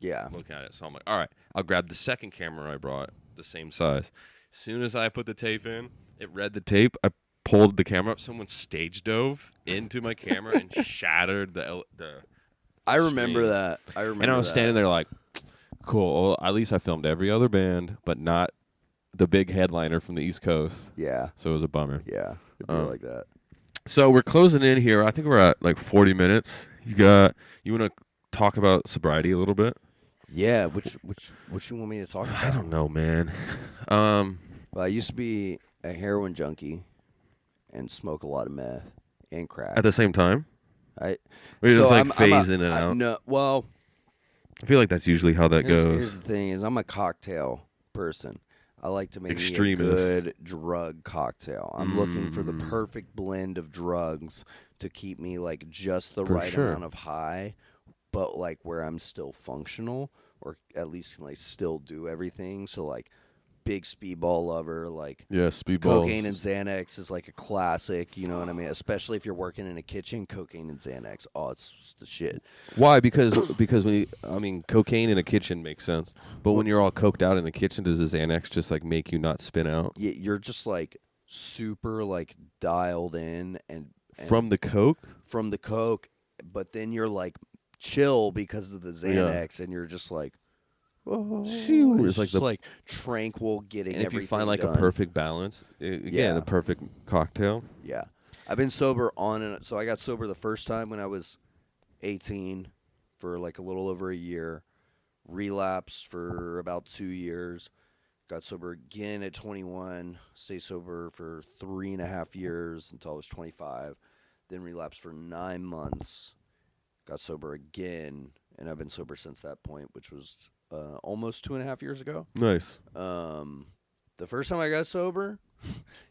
look at it. So I'm like, all right, I'll grab the second camera I brought, the same size. As soon as I put the tape in, it read the tape. I pulled the camera up. Someone stage dove into my camera and shattered the I remember screen. that. And I was standing there like, cool. Well, at least I filmed every other band, but not the big headliner from the East Coast. Yeah. So it was a bummer. Yeah. It'd be like that. So we're closing in here. I think we're at like 40 minutes. You want to talk about sobriety a little bit? Yeah. Which you want me to talk about? I don't know, man. Well, I used to be a heroin junkie and smoke a lot of meth and crack. At the same time? We're just like phase in and out. No, well, I feel like that's usually how that goes. Here's the thing: is I'm a cocktail person. I like to make me a Extremist. good drug cocktail. I'm looking for the perfect blend of drugs to keep me like just the right amount of high, but like where I'm still functional, or at least can like still do everything. So like big speedball lover, like speedballs. cocaine and Xanax is like a classic, you know what I mean? Especially if you're working in a kitchen, cocaine and Xanax, it's just the shit. Why? Because cocaine in a kitchen makes sense, but when you're all coked out in the kitchen, does the Xanax just like make you not spin out? You're just like super like dialed in and From the coke? From the coke, but then you're like chill because of the Xanax, and you're just like, oh, it's like just like tranquil, getting and if everything you find like done. a perfect balance, again, a perfect cocktail. Yeah. I've been sober so I got sober the first time when I was 18 for like a little over a year, relapsed for about 2 years, got sober again at 21, stayed sober for 3.5 years until I was 25, then relapsed for 9 months, got sober again, and I've been sober since that point, which was almost 2.5 years ago. Nice. The first time I got sober,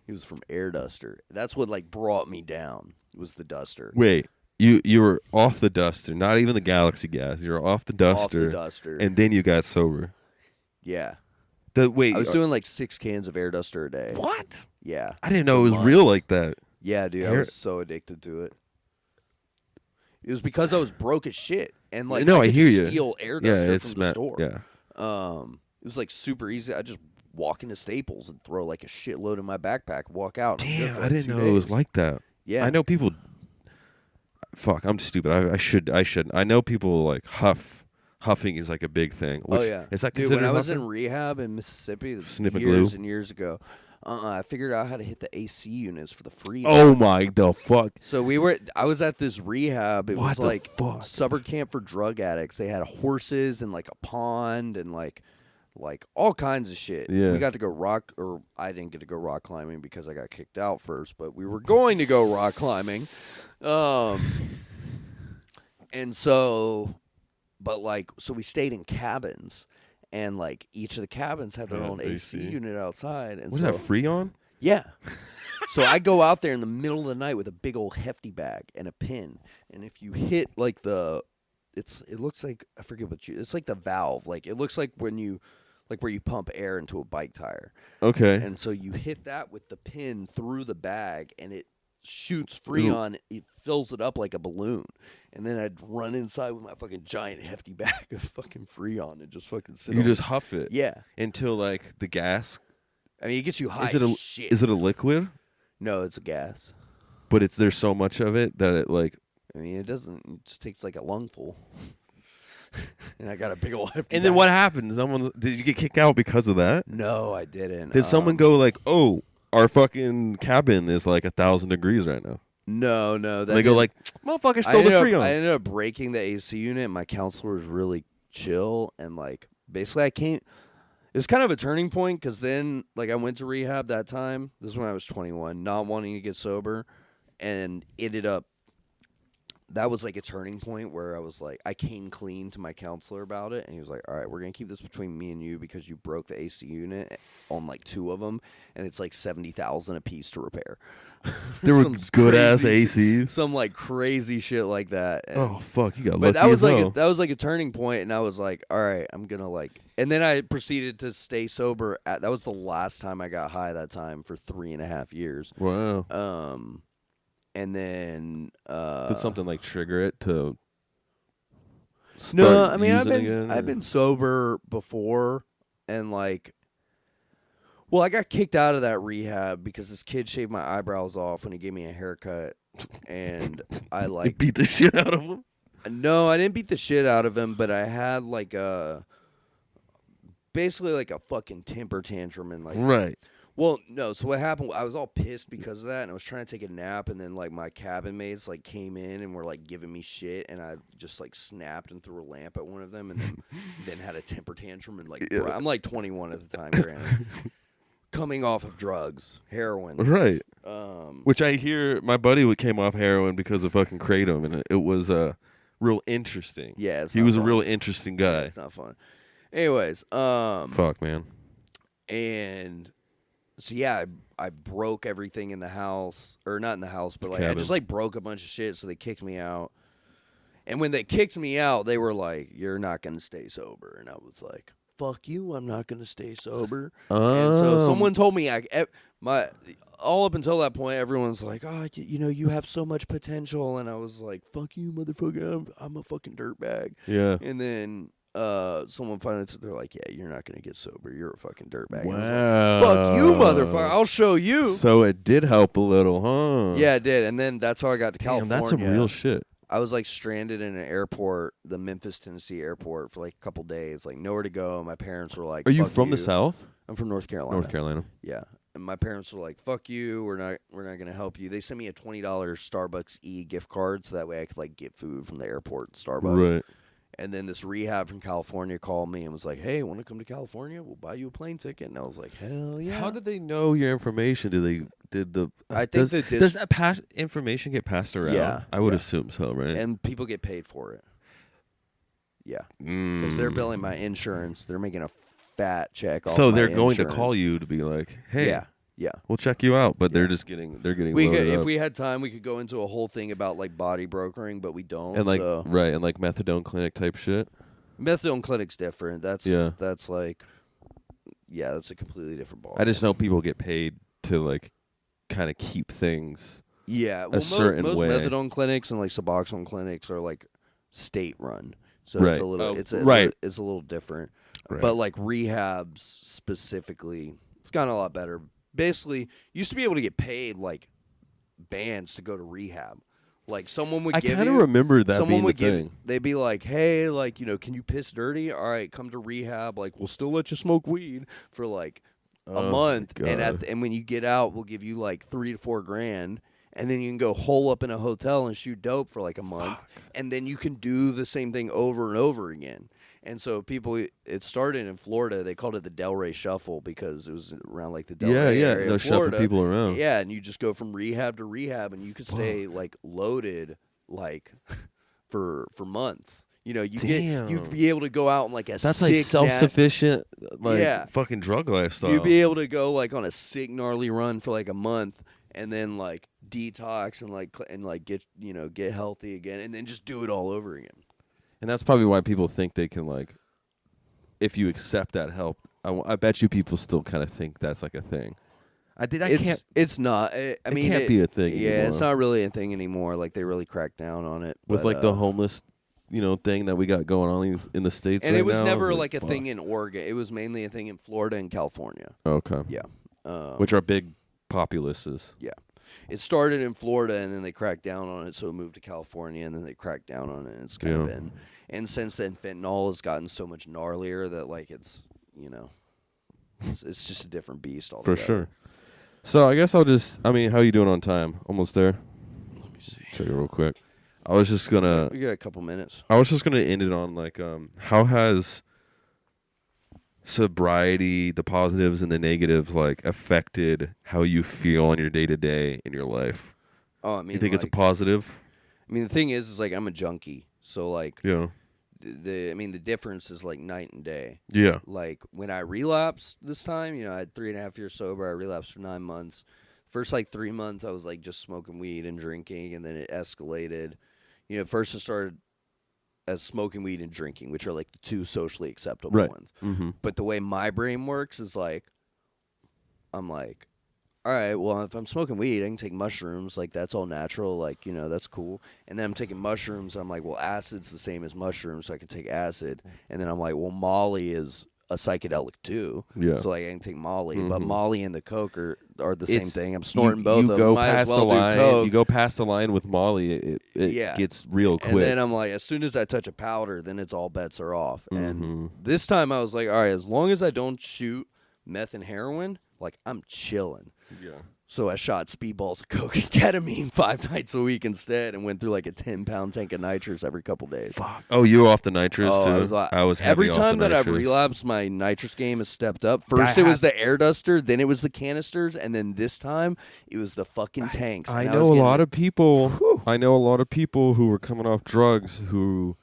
it was from Air Duster. That's what like brought me down. Was the Duster. Wait, you were off the Duster, not even the Galaxy gas. You were off the Duster. Off the Duster. And then you got sober. Yeah. Wait, I was doing like 6 cans of Air Duster a day. What? Yeah. I didn't know it was real like that. Yeah, dude. I was so addicted to it. It was because I was broke as shit, and like no, I could hear just you. steal Air Duster from the store. Yeah. It was like super easy. I just walk into Staples and throw like a shitload in my backpack, walk out. Damn, I didn't know it was like that. Yeah, I know people. Fuck, I'm stupid. I shouldn't. I know people like huffing is like a big thing. Which, oh yeah, is that dude. considered When I was huffing? in rehab in Mississippi, Sniffing years glue? and years ago, I figured out how to hit the AC units for the free. Oh my the fuck! So I was at this rehab. It was like summer camp for drug addicts. They had horses and like a pond and like all kinds of shit. Yeah. We got to go I didn't get to go rock climbing because I got kicked out first, but we were going to go rock climbing. And so we stayed in cabins, and like each of the cabins had their own AC unit outside. And was that Freon? Yeah. So I go out there in the middle of the night with a big old hefty bag and a pin, and if you hit like it looks like, I forget it's like the valve, like it looks like when you where you pump air into a bike tire. Okay. And so you hit that with the pin through the bag, and it shoots Freon. It fills it up like a balloon, and then I'd run inside with my fucking giant hefty bag of fucking Freon and just fucking sit. You just huff it. Yeah. Until like the gas. I mean, it gets you high. Shit. Is it a liquid? No, it's a gas. But there's so much of it that it like. I mean, it just takes like a lungful. And I got a big old hefty. And then what happened? Did you get kicked out because of that? No, I didn't. Did someone go like, "Oh, our fucking cabin is like 1,000 degrees right now"? No. They go like, "Motherfucker stole the Freon." I ended up breaking the AC unit. My counselor was really chill, and like basically it was kind of a turning point, because then like I went to rehab that time. This is when I was 21, not wanting to get sober, and ended up. That was like a turning point where I was like, I came clean to my counselor about it, and he was like, all right, we're going to keep this between me and you because you broke the AC unit on like 2 of them, and it's like $70,000 a piece to repair. There were good ass ACs. Some like crazy shit like that. And, oh fuck, you got lucky. But that was as hell. that was like a turning point, and I was like, all right, I'm going to like, and then I proceeded to stay sober. That was the last time I got high that time for 3.5 years. Wow. And then did something like trigger it to start No, I mean I've been sober before, and like, well, I got kicked out of that rehab because this kid shaved my eyebrows off when he gave me a haircut, and I like you beat the shit out of him. No, I didn't beat the shit out of him, but I had like basically like a fucking temper tantrum, and like right. Well, no. So what happened? I was all pissed because of that, and I was trying to take a nap, and then like my cabin mates like came in and were like giving me shit, and I just like snapped and threw a lamp at one of them, and then had a temper tantrum, and like I'm like 21 at the time, granted, coming off of drugs, heroin, right? Which I hear my buddy came off heroin because of fucking kratom, and it was real interesting. Yeah, he was a real interesting guy. Yeah, it's not fun. Anyways, fuck man, and. So yeah, I broke everything in the house, or not in the house, but like cabin. I just like broke a bunch of shit, so they kicked me out. And when they kicked me out, they were like, "You're not gonna stay sober," and I was like, "Fuck you, I'm not gonna stay sober." And so someone told me all up until that point, everyone's like, "Oh, you have so much potential," and I was like, "Fuck you, motherfucker, I'm a fucking dirtbag." Yeah. And then someone finally said, they're like, yeah, you're not going to get sober. You're a fucking dirtbag. Wow. I was like, fuck you, motherfucker. I'll show you. So it did help a little, huh? Yeah, it did. And then that's how I got to California. That's some real shit. I was like stranded in an airport, the Memphis, Tennessee airport for like a couple days, like nowhere to go. My parents were like, Are you fuck from the South? I'm from North Carolina. North Carolina. Yeah. And my parents were like, fuck you, we're not going to help you. They sent me a $20 Starbucks gift card so that way I could like get food from the airport at Starbucks. Right. And then this rehab from California called me and was like, hey, want to come to California? We'll buy you a plane ticket. And I was like, hell yeah. How did they know your information? I think does that information get passed around? Yeah. I would assume so, right? And people get paid for it. Yeah. Because they're billing my insurance. They're making a fat check off So my they're going insurance. to call you to be like, hey, yeah. we'll check you out. But they're getting loaded up. If we had time, we could go into a whole thing about like body brokering, but we don't. And like so. right, and like methadone clinic type shit. Methadone clinic's different. That's like, that's a completely different ball. I just know people get paid to like kind of keep things a certain most way. methadone clinics and like Suboxone clinics are like state run, so Right. it's a little it's a little different. Right. But like rehabs specifically, it's gotten a lot better. Basically, used to be able to get paid like bands to go to rehab. Like someone would give you. I kind of remember that someone being would the thing. They'd be like, "Hey, like can you piss dirty? All right, come to rehab. Like we'll still let you smoke weed for like a month, and when you get out, we'll give you like $3,000 to $4,000." And then you can go hole up in a hotel and shoot dope for like a month. And then you can do the same thing over and over again. And so it started in Florida. They called it the Delray Shuffle because it was around like the Delray area they'll of Florida. shuffle people around. Yeah, and you just go from rehab to rehab, and you could stay like loaded like for months. You'd be able to go out on like a that's sick like self-sufficient fucking drug lifestyle. You'd be able to go like on a sick gnarly run for like a month. And then like detox and get healthy again, and then just do it all over again. And that's probably why people think they can like, if you accept that help. I bet you people still kind of think that's like a thing. It's not. It can't be a thing. Yeah, anymore. It's not really a thing anymore. Like they really cracked down on it with like the homeless, thing that we got going on in the States. And right it was now. never like a thing in Oregon. It was mainly a thing in Florida and California. Okay. Yeah. Which are big populaces. Yeah. It started in Florida, and then they cracked down on it, so it moved to California, and then they cracked down on it, and it's kind of been... And since then, fentanyl has gotten so much gnarlier that, like, it's just a different beast altogether. For sure. So I guess how are you doing on time? Almost there? Let me see. Check it real quick. I was just going to... We got a couple minutes. I was just going to end it on, like, how has sobriety, the positives and the negatives, like, affected how you feel on your day-to-day in your life? Oh, I mean, you think it's a positive? I mean, the thing is like, I'm a junkie, so, like, yeah. The difference is, like, night and day. Yeah. Like, when I relapsed this time, I had 3.5 years sober, I relapsed for 9 months. First, like, 3 months, I was, like, just smoking weed and drinking, and then it escalated. First it started as smoking weed and drinking, which are like the two socially acceptable ones. Mm-hmm. But the way my brain works is like, I'm like, all right, well, if I'm smoking weed, I can take mushrooms. Like, that's all natural. Like, that's cool. And then I'm taking mushrooms. I'm like, well, acid's the same as mushrooms, so I can take acid. And then I'm like, well, Molly is a psychedelic too. Yeah. So, like, I can take Molly. Mm-hmm. But Molly and the Coke are the same thing. I'm snorting both of them. Go Might past as well the line. do Coke. You go past the line with Molly, it gets real quick. And then I'm like, as soon as I touch a powder, then it's all bets are off. Mm-hmm. And this time I was like, all right, as long as I don't shoot meth and heroin, like, I'm chilling. Yeah. So I shot speedballs of coke and ketamine 5 nights a week instead, and went through like a 10-pound tank of nitrous every couple days. Fuck. Oh, you were off the nitrous too? I was heavy every time that I've relapsed, my nitrous game has stepped up. First, it was the air duster, then it was the canisters, and then this time it was the fucking tanks. I know a lot of people. I know a lot of people who were coming off drugs who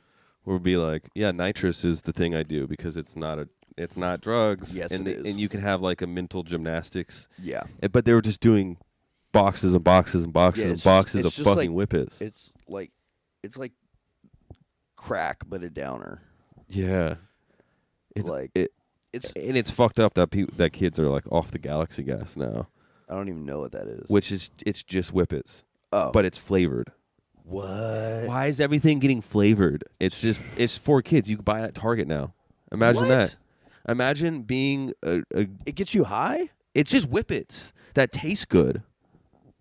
would be like, "Yeah, nitrous is the thing I do because it's not drugs." Yes, and it is. And you can have like a mental gymnastics. Yeah. But they were just doing boxes and boxes and boxes and boxes of fucking whippets. It's like crack, but a downer. Yeah. It's and it's fucked up that kids are like off the Galaxy gas now. I don't even know what that is. Which is it's just whippets. Oh. But it's flavored. What? Why is everything getting flavored? It's for kids. You can buy it at Target now. Imagine that. Imagine being It gets you high? It's just Whippets that taste good.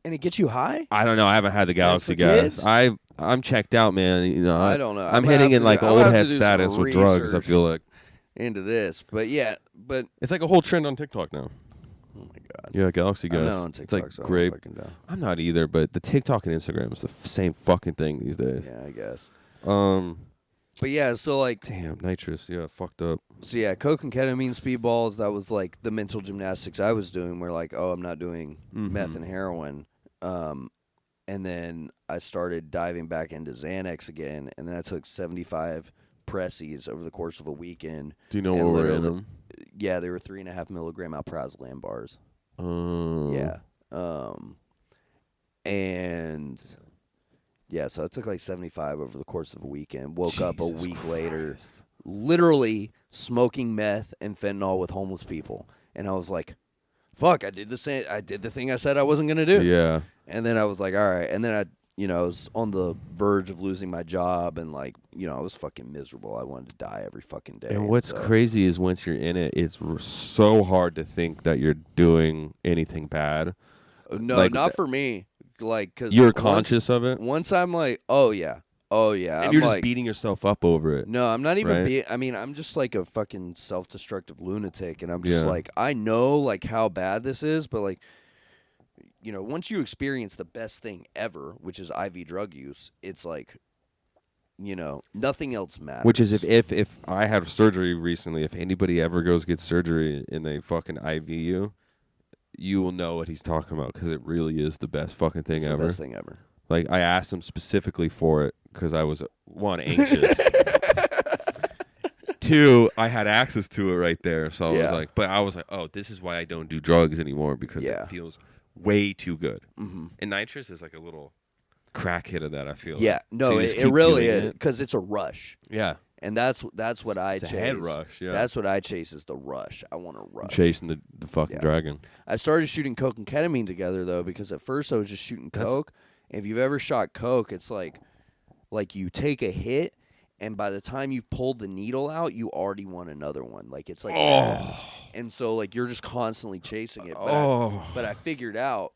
And it gets you high? I don't know. I haven't had the Galaxy for gas. kids? I'm checked out, man. You know, I don't know. I'm hitting in like I'll old have to head do some status with drugs. I research feel like into this. But It's like a whole trend on TikTok now. oh my God. Yeah, Galaxy gas. I'm not on TikTok, it's like so grape. I don't fucking know. I'm not either, but the TikTok and Instagram is the same fucking thing these days. Yeah, I guess. Um, But yeah, so like, Damn, nitrous. Yeah, fucked up. so yeah, coke and ketamine speedballs, that was like the mental gymnastics I was doing where like, oh, I'm not doing meth and heroin. And then I started diving back into Xanax again, and then I took 75 Pressies over the course of a weekend. Do you know And what were in literally- them? Yeah, they were 3.5 milligram alprazolam bars. Oh. Yeah. And yeah, so I took like 75 over the course of a weekend. Woke up a Jesus week later, Christ. literally smoking meth and fentanyl with homeless people, and I was like, "Fuck! I did the same. I did the thing I said I wasn't gonna do." Yeah. And then I was like, "All right." And then I was on the verge of losing my job, and like, I was fucking miserable. I wanted to die every fucking day. And what's so- crazy is once you're in it, it's so hard to think that you're doing anything bad. No, like, not for me. Like, cause You're conscious of it, Once I'm like, oh yeah, and I'm you're like, just beating yourself up over it. no, I'm not even right? I mean, I'm just like a fucking self-destructive lunatic, and I'm just Yeah. like, I know like how bad this is, but like, once you experience the best thing ever, which is IV drug use, it's like, nothing else matters. Which is if I had surgery recently, if anybody ever goes get surgery and they fucking IV you will know what he's talking about because it really is the best fucking thing It's ever. the best thing ever. Like I asked him specifically for it because I was one anxious. Two, I had access to it right there, so I was like, oh, this is why I don't do drugs anymore because Yeah. it feels way too good. Mm-hmm. And nitrous is like a little crack hit of that. I feel. Yeah, like. no, So you just it keep really doing is it. because it's a rush, Yeah, and that's what I it's chase. a head rush. Yeah, That's what I chase is the rush. I want to rush. chasing the fucking Yeah. dragon. I started shooting coke and ketamine together though because at first I was just shooting coke. And if you've ever shot coke, it's like you take a hit, and by the time you've pulled the needle out, you already want another one. Like it's like that. And so like you're just constantly chasing it. But I figured out.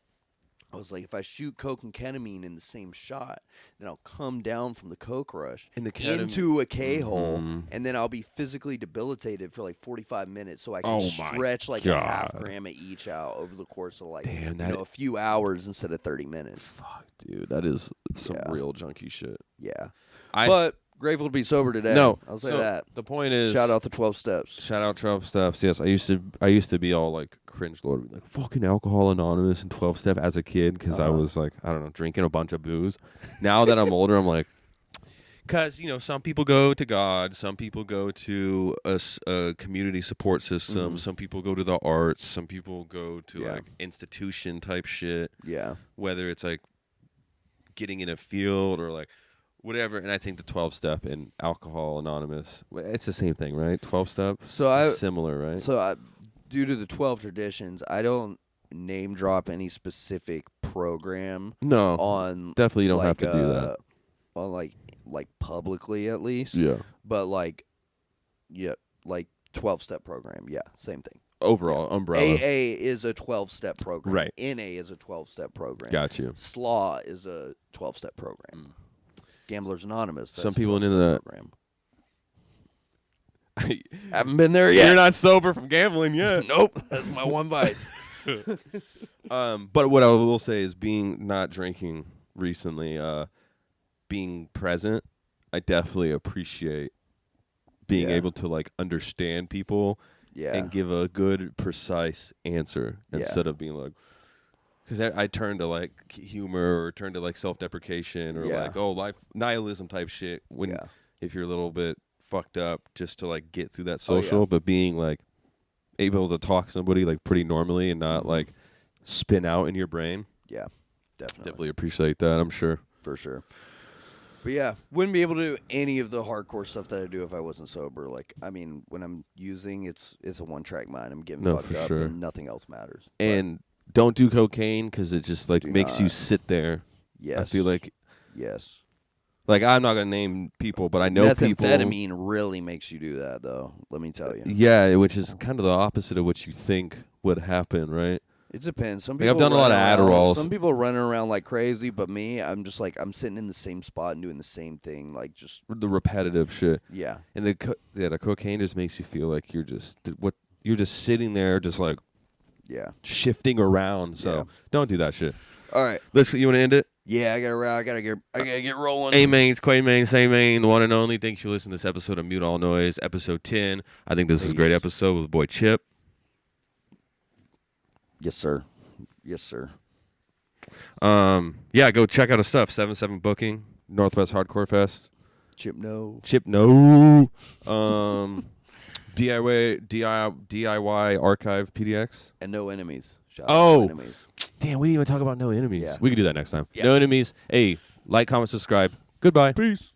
I was like, if I shoot coke and ketamine in the same shot, then I'll come down from the coke rush In the into a K-hole, Mhm. and then I'll be physically debilitated for like 45 minutes, so I can Oh my stretch like a half God. gram of each out over the course of like Damn, a few hours instead of 30 minutes. Fuck, dude, that is some Yeah. real junkie shit. Yeah, I but grateful to be sober today. no, I'll say so that. The point is, Shout out the 12 steps. shout out 12 steps. Yes, I used to be all like cringe lord, like fucking Alcohol Anonymous and 12 step as a kid because I was like, I don't know, drinking a bunch of booze. Now that I'm older, I'm like, because some people go to God, some people go to a community support system, some people go to the arts, some people go to Yeah. like institution type shit. Yeah, Whether it's like getting in a field or like whatever. And I think the 12 step and Alcohol Anonymous, it's the same thing, right? 12 step, so similar, right? due to the 12 traditions, I don't name drop any specific program No, on definitely you don't like, have to do that. on like publicly at least. Yeah. But like 12-step program. Yeah, same thing. Overall, umbrella. AA is a 12-step program. Right. NA is a 12-step program. Got you. SLAW is a 12-step program. Gamblers Anonymous. That's Some a people into 12-step that. program. Haven't been there yet. You're not sober from gambling yet. Nope. That's my one vice. But what I will say is being not drinking recently, being present, I definitely appreciate being Yeah. able to like understand people Yeah. and give a good, precise answer instead of being like, because I turn to like humor or turn to like self-deprecation or Yeah. like life nihilism type shit when Yeah. if you're a little bit fucked up just to like get through that Oh, yeah. social, but being like able to talk to somebody like pretty normally and not like spin out in your brain. Yeah. Definitely. Definitely appreciate that, I'm sure. For sure. But yeah, wouldn't be able to do any of the hardcore stuff that I do if I wasn't sober. Like, I mean, when I'm using, it's a one-track mind. I'm getting No, fucked for up, sure. and nothing else matters. And don't do cocaine because it just like Do makes you not. sit there. Yes, I feel like yes, Like, I'm not gonna name people, but I know people. Methamphetamine really makes you do that, though. Let me tell you. Yeah, which is kind of the opposite of what you think would happen, right? It depends. Some Like, people I've done a lot of Adderalls. Some people running around like crazy, but me, I'm just like I'm sitting in the same spot and doing the same thing, like just The repetitive shit. yeah. And the cocaine just makes you feel like you're just sitting there, just like shifting around. So don't do that shit. All right. You want to end it? Yeah, I gotta get rolling. Hey, mains, Quay main, say main, the one and only. Thanks for listening to this episode of Mute All Noise, episode 10. I think this is a great episode with the boy Chip. Yes, sir. Yes, sir. Yeah, go check out his stuff. 77 Booking, Northwest Hardcore Fest. Chip no. DIY Archive PDX. And no enemies. Shout out to No enemies. Damn, we didn't even talk about No Enemies. Yeah. We could do that next time. Yeah. No Enemies. Hey, like, comment, subscribe. Goodbye. Peace.